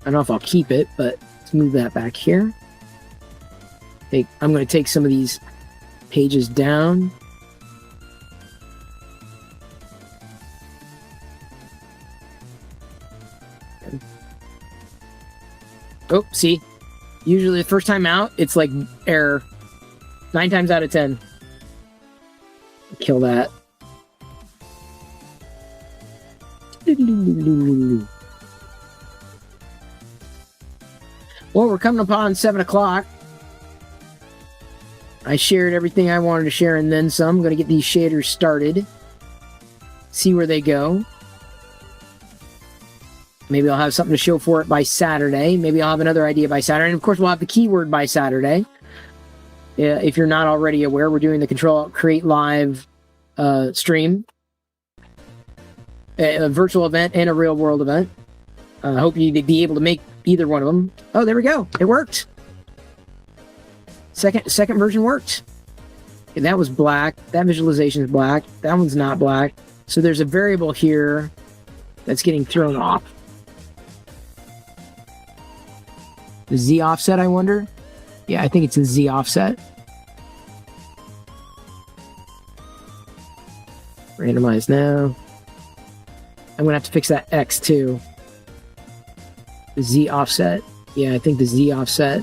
A: I don't know if I'll keep it, but let's move that back here. I'm going to take some of these pages down. Oh, see? Usually the first time out, it's like error. 9 times out of 10. Kill that. Well, we're coming upon 7 o'clock. I shared everything I wanted to share and then some. I'm going to get these shaders started. See where they go. Maybe I'll have something to show for it by Saturday. Maybe I'll have another idea by Saturday. And of course, we'll have the keyword by Saturday. If you're not already aware, we're doing the ctrl+alt+create live stream. A virtual event and a real world event. I hope you'd be able to make either one of them. Oh, there we go. It worked. Second version worked. Okay, that was black. That visualization is black. That one's not black. So there's a variable here that's getting thrown off. The Z offset, I wonder? Yeah, I think it's a Z offset. Randomize now. I'm going to have to fix that X too. The Z offset. Yeah, I think the Z offset.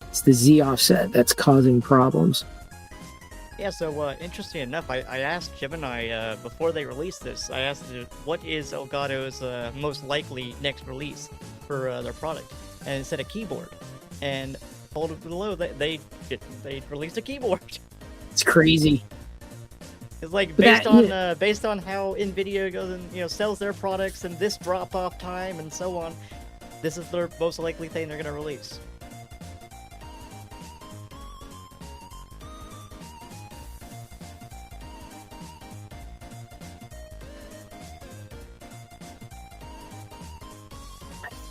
A: It's the Z offset that's causing problems.
B: Yeah, so interesting enough, I asked Gemini before they released this, I asked it, what is Elgato's most likely next release for their product? And it said a keyboard. And told it below that they released a keyboard.
A: It's crazy.
B: It's like based on how Nvidia goes and sells their products and this drop off time and so on, this is their most likely thing they're gonna release.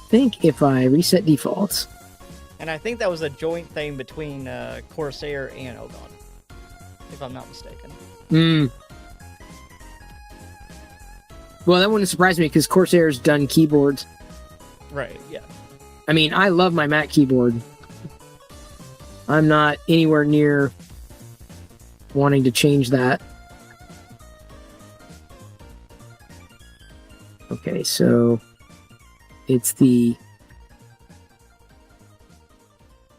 A: think if I reset defaults.
B: And I think that was a joint thing between Corsair and Ogon, if I'm not mistaken.
A: Well, that wouldn't surprise me because Corsair's done keyboards.
B: Right, yeah.
A: I mean, I love my Mac keyboard. I'm not anywhere near wanting to change that. Okay, so it's the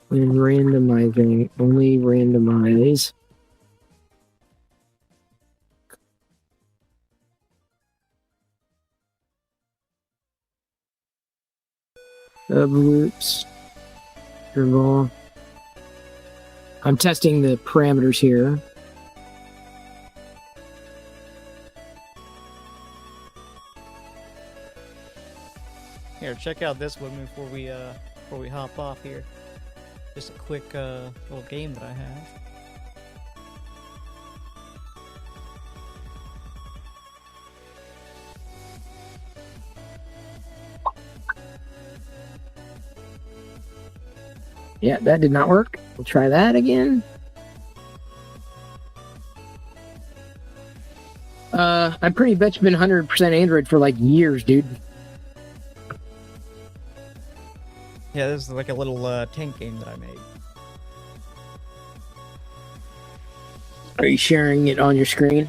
A: when randomizing, only randomize subgroups. Interval. I'm testing the parameters here.
B: Here, check out this one before we hop off here. Just a quick little game that I have.
A: Yeah, that did not work. We'll try that again. I'm pretty bet you've been 100% Android for like years, dude.
B: Yeah, this is like a little tank game that I made.
A: Are you sharing it on your screen?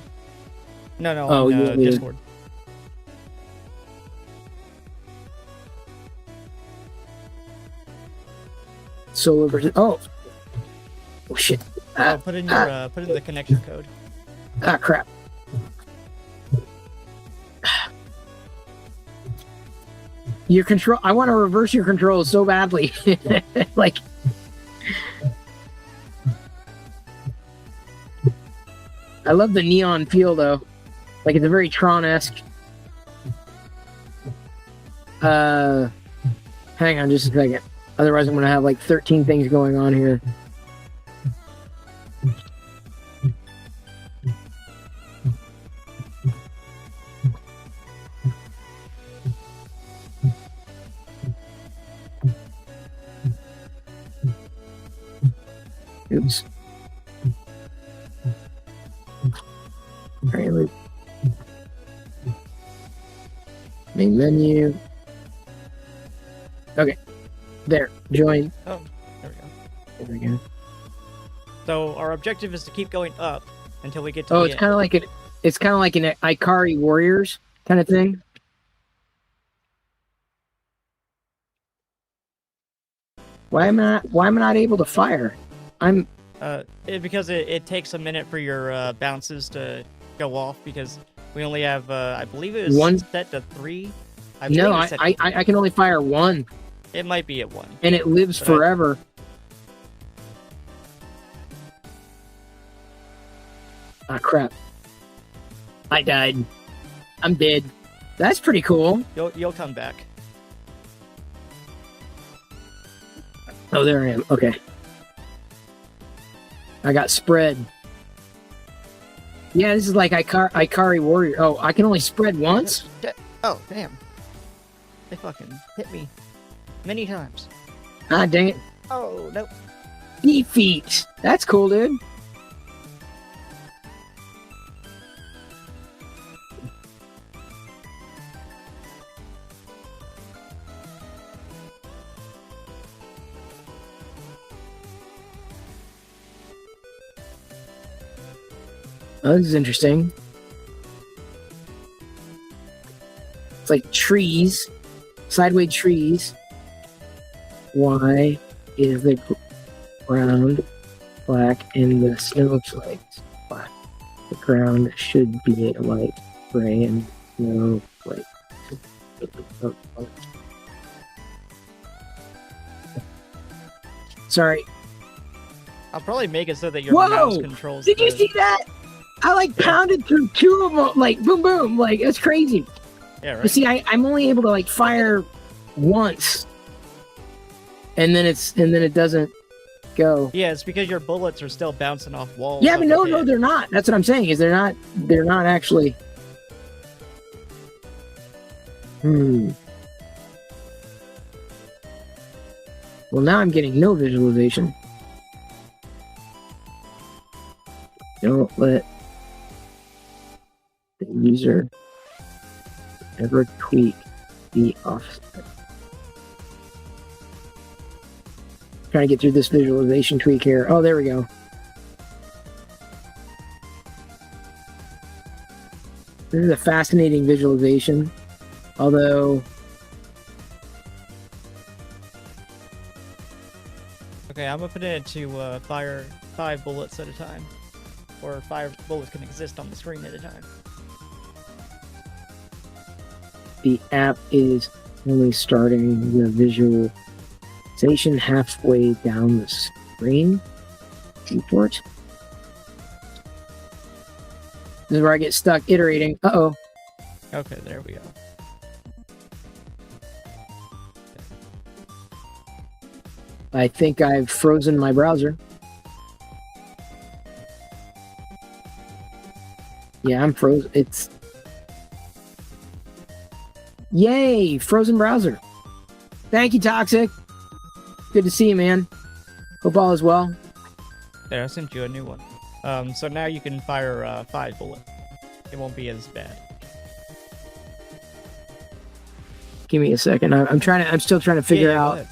B: No,
A: Oh,
B: on Discord.
A: Solo version. Oh shit.
B: Put in the connection code.
A: Ah, crap. Your control. I want to reverse your controls so badly. Like. I love the neon feel though. Like it's a very Tron-esque. Hang on just a second. Otherwise I'm gonna have like 13 things going on here. Oops. Alright, main menu. Okay. There. Join.
B: Oh, there we go.
A: There we go.
B: So our objective is to keep going up until we get to
A: Oh,
B: the
A: it's
B: end.
A: kind of like it's kind of like an Ikari Warriors kind of thing. Why am I not able to fire?
B: Because it takes a minute for your bounces to go off because we only have I believe it was
A: One
B: set to 3.
A: No, I can only fire one.
B: It might be at 1.
A: And it lives forever. Ah, crap. I died. I'm dead. That's pretty cool.
B: You'll come back.
A: Oh, there I am. Okay. I got spread. Yeah, this is like Ikari Warrior. Oh, I can only spread once?
B: Oh, damn. They fucking hit me many times.
A: Ah, dang it.
B: Oh, nope.
A: Defeat. That's cool, dude. Oh, this is interesting. It's like trees, sideways trees. Why is the ground black and the snow looks like black? The ground should be light gray and snow like. Sorry.
B: I'll probably make it so that your
A: Whoa!
B: mouse controls.
A: Did you see that? I like pounded through 2 of them, like boom, boom, like that's crazy.
B: Yeah, right.
A: But see, I'm only able to like fire once, and then it doesn't go.
B: Yeah, it's because your bullets are still bouncing off walls.
A: Yeah, but no, they're not. That's what I'm saying. Is they're not actually. Well, now I'm getting no visualization. Don't let the user ever tweak the offset. Trying to get through this visualization tweak here. Oh, there we go. This is a fascinating visualization, although...
B: Okay, I'm gonna put it to fire 5 bullets at a time. Or 5 bullets can exist on the screen at a time.
A: The app is only starting the visualization halfway down the screen. Import. This is where I get stuck iterating. Uh-oh.
B: Okay, there we go.
A: I think I've frozen my browser. Yeah, I'm frozen. It's... Yay! Frozen browser. Thank you, Toxic. Good to see you, man. Hope all is well.
B: There, I sent you a new one. So now you can fire 5 bullets. It won't be as bad.
A: Give me a second. I'm still trying to figure out.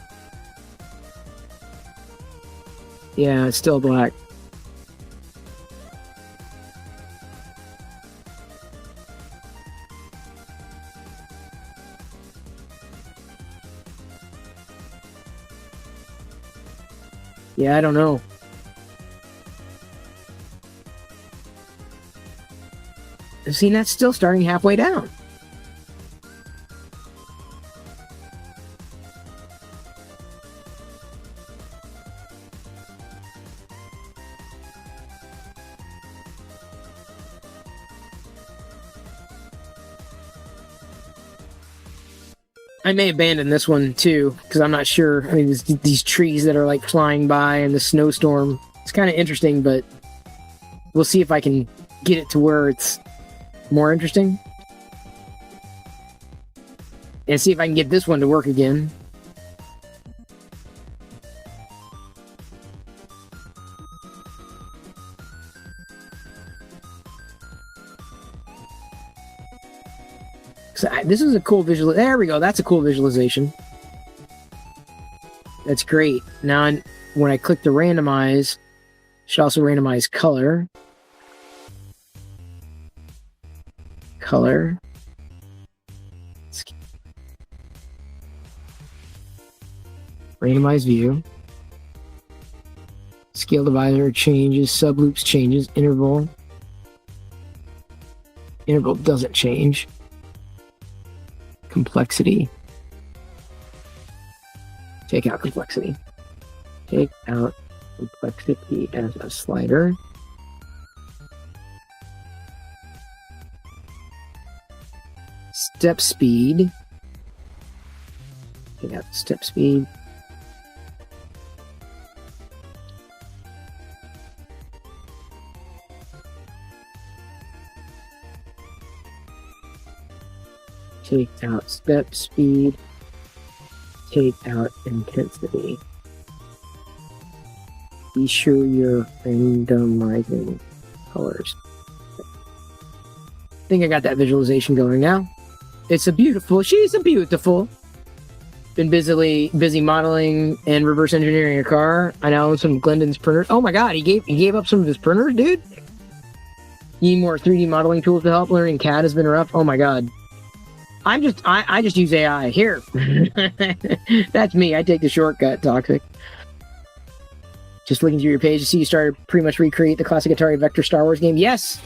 A: Yeah, it's still black. Yeah, I don't know. See, that's still starting halfway down. I may abandon this one too, because I'm not sure. I mean, these trees that are like flying by and the snowstorm. It's kind of interesting, but we'll see if I can get it to where it's more interesting. And see if I can get this one to work again. This is a cool visual. There we go. That's a cool visualization. That's great. Now, when I click the randomize, it should also randomize color. Color. Randomize view. Scale divisor changes. Subloops changes. Interval. Interval doesn't change. Complexity. Take out complexity. Take out complexity as a slider. Step speed. Take out step speed. Take out step speed. Take out intensity. Be sure you're randomizing colors. I think I got that visualization going now. She's a beautiful. Been busy modeling and reverse engineering a car. I now own some Glendon's printers. Oh my god, he gave up some of his printers, dude. Need more 3D modeling tools to help. Learning CAD has been rough. Oh my god. I just use AI. Here. That's me. I take the shortcut, Toxic. Just looking through your page to see you started pretty much recreate the classic Atari Vector Star Wars game. Yes.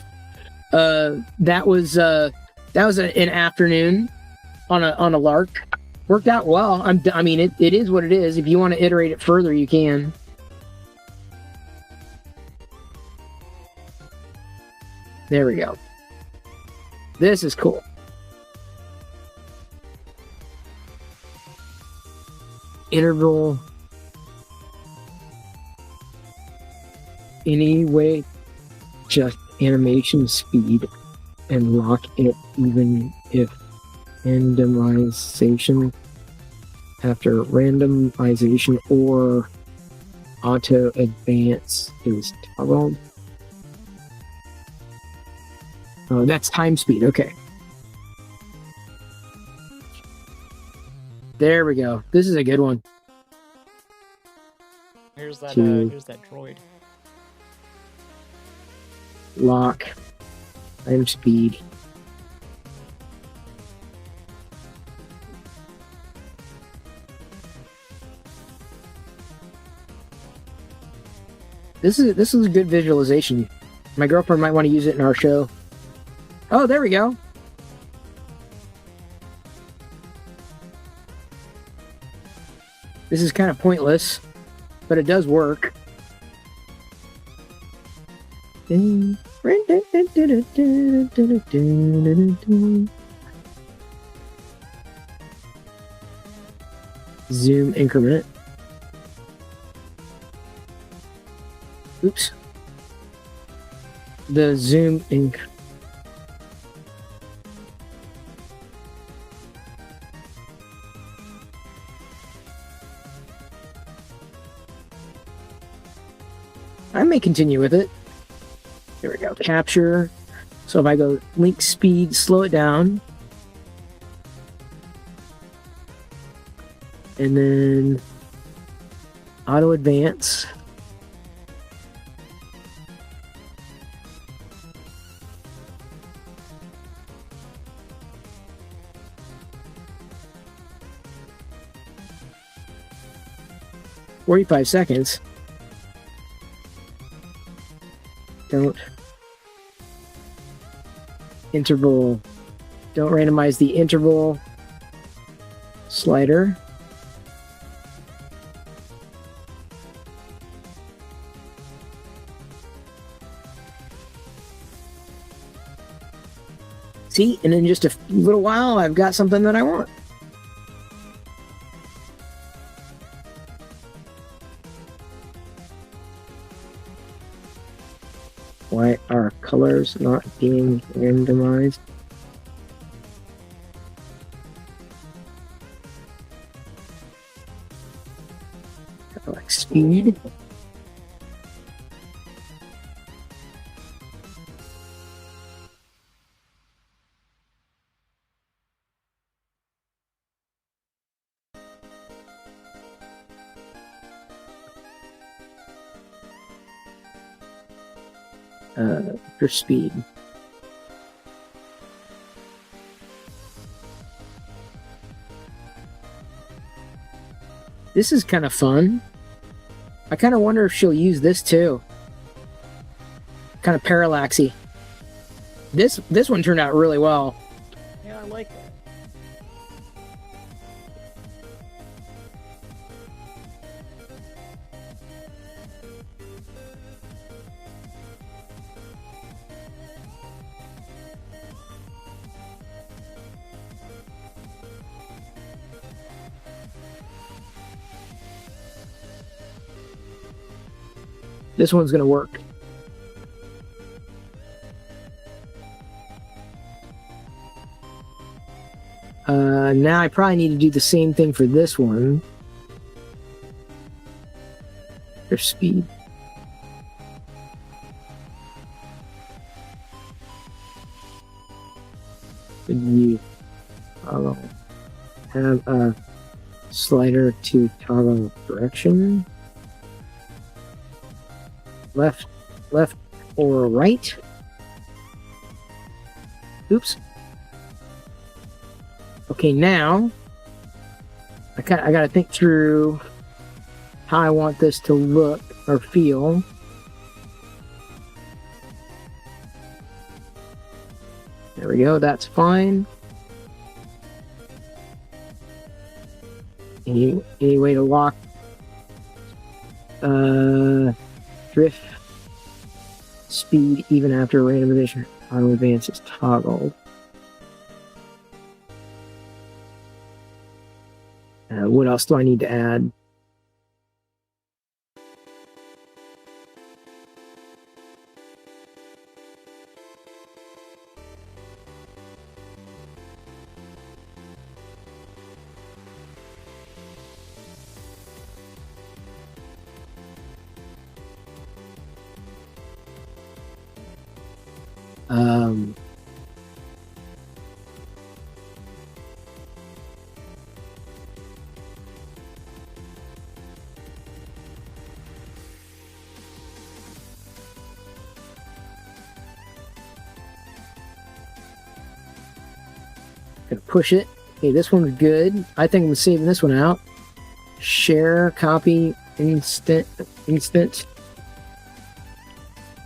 A: That was an afternoon on a lark. Worked out well. I mean, it is what it is. If you want to iterate it further, you can. There we go. This is cool. Interval. Anyway, just animation speed and lock it even if randomization after randomization or auto advance is toggled. Oh, that's time speed. Okay. There we go. This is a good one.
B: Here's that droid.
A: Lock. Time speed. This is a good visualization. My girlfriend might want to use it in our show. Oh, there we go. This is kind of pointless, but it does work. Zoom increment. Oops. The zoom inc. I may continue with it. There we go. Capture. So if I go link speed, slow it down. And then auto advance. "45 seconds. Don't interval. Don't randomize the interval slider. See, and in just a little while, I've got something that I want. Why are colors not being randomized? Like speed. For speed. This is kind of fun. I kind of wonder if she'll use this too. Kind of parallaxy. This one turned out really well.
B: Yeah, I like that.
A: This one's gonna work. Now I probably need to do the same thing for this one. For speed. You have a slider to toggle direction. Left or right. Oops. Okay, now I gotta think through how I want this to look or feel. There we go, that's fine. Any way to lock drift speed even after randomization auto advance is toggled. What else do I need to add? Um, gonna push it. Okay, this one's good. I think I'm saving this one out. Share, copy, instant.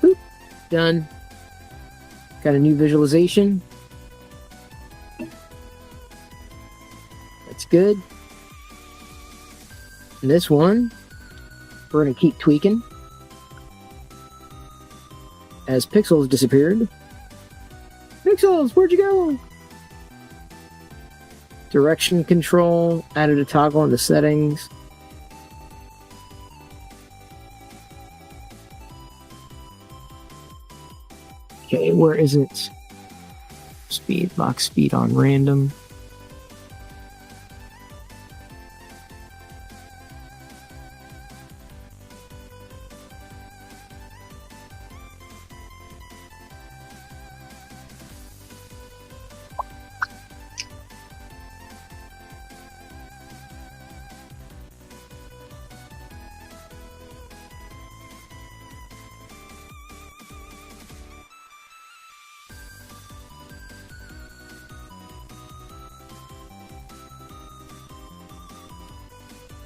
A: Boop, done. Got a new visualization. That's good. And this one, we're gonna keep tweaking. As pixels disappeared. Pixels, where'd you go? Direction control, added a toggle in the settings. Okay, where is it? Speed, lock speed on random.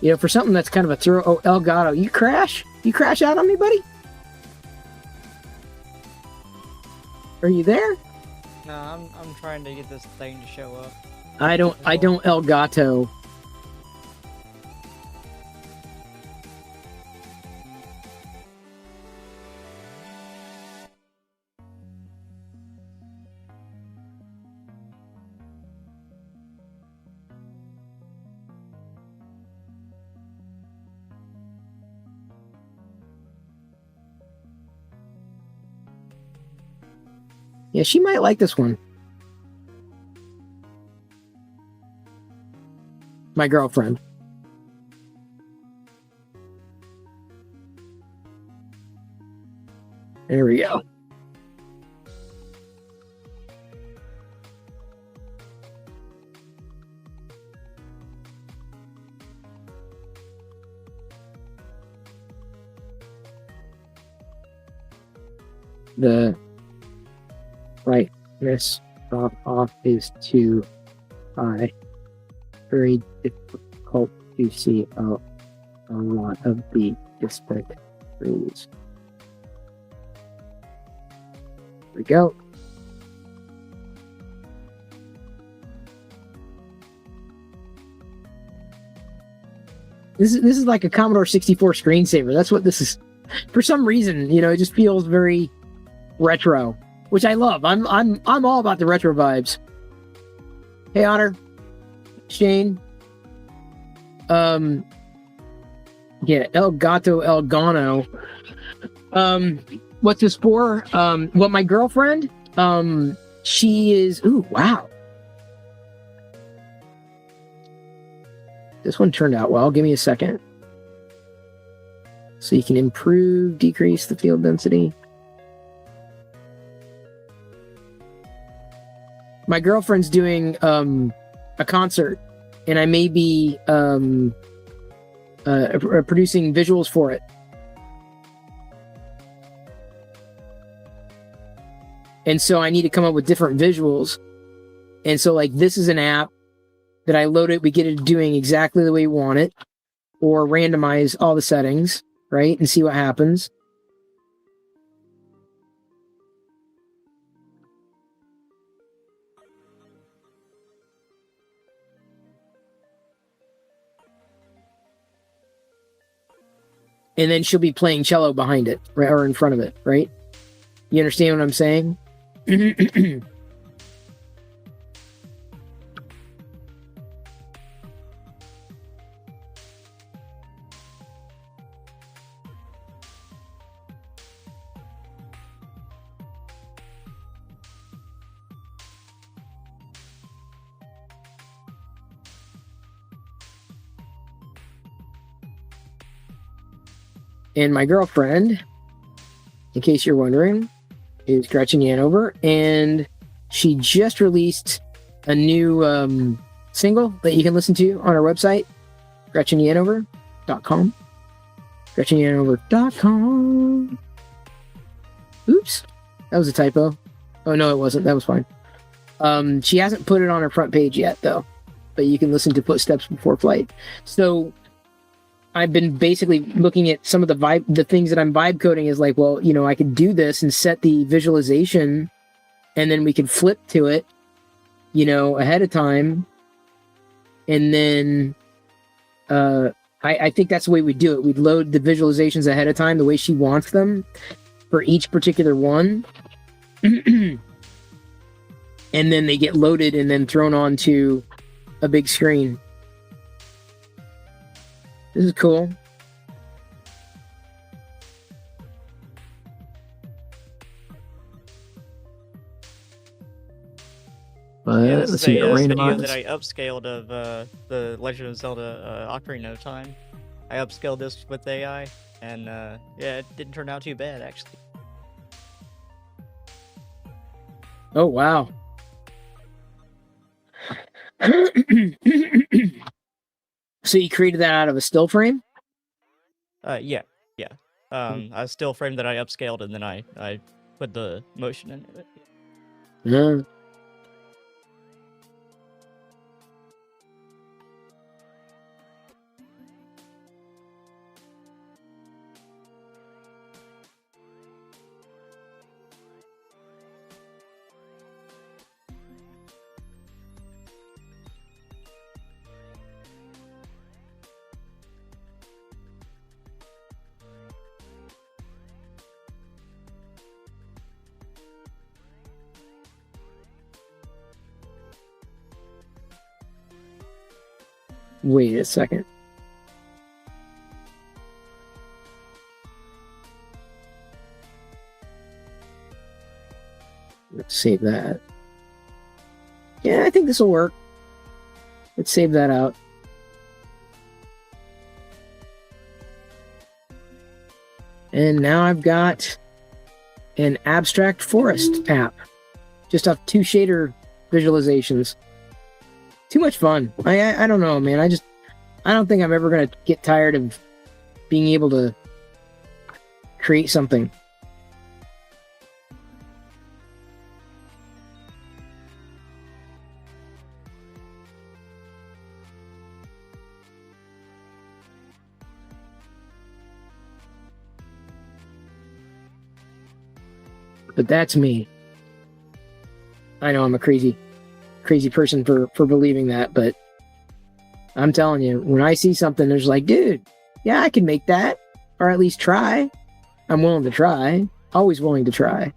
A: You know, for something that's kind of a throw. Oh, Elgato, you crash? You crash out on me, buddy? Are you there?
B: No, I'm trying to get this thing to show up.
A: I don't Elgato. Yeah, she might like this one. My girlfriend. There we go. The brightness drop off is too high. Very difficult to see a lot of the display screens. There we go. This is like a Commodore 64 screensaver. That's what this is. For some reason, you know, it just feels very retro, which I love. I'm all about the retro vibes. Hey, Honor, Shane. Yeah, Elgato. What's this for? Well, my girlfriend, she is. Ooh, wow. This one turned out well. Give me a second. So you can improve, decrease the field density. My girlfriend's doing a concert, and I may be producing visuals for it. And so I need to come up with different visuals. And so, like, this is an app that I load it, we get it doing exactly the way we want it, or randomize all the settings, right, and see what happens. And then she'll be playing cello behind it, right, or in front of it, right? You understand what I'm saying? And my girlfriend, in case you're wondering, is Gretchen Yanover, and she just released a new single that you can listen to on our website, GretchenYanover.com. GretchenYanover.com. Oops, that was a typo. Oh no, it wasn't. That was fine. She hasn't put it on her front page yet, though. But you can listen to Footsteps Before Flight. So I've been basically looking at some of the things that I'm vibe coding is like, well, you know, I could do this and set the visualization, and then we could flip to it, you know, ahead of time. And then I think that's the way we do it. We'd load the visualizations ahead of time the way she wants them for each particular one. And then they get loaded and then thrown onto a big screen. This is cool.
B: Yeah, this is a video that I upscaled of the Legend of Zelda Ocarina of Time. I upscaled this with AI, and yeah, it didn't turn out too bad, actually.
A: Oh, wow. So you created that out of a still frame?
B: Yeah. A still frame that I upscaled, and then I put the motion into it.
A: Yeah. Wait a second. Let's save that. Yeah, I think this will work. Let's save that out. And now I've got an abstract forest app. Just off 2 shader visualizations. Too much fun. I don't know, man. I don't think I'm ever going to get tired of being able to create something. But that's me. I know I'm a crazy person for believing that, but I'm telling you, when I see something, there's like, dude, yeah, I can make that, or at least try. I'm willing to try. Always willing to try.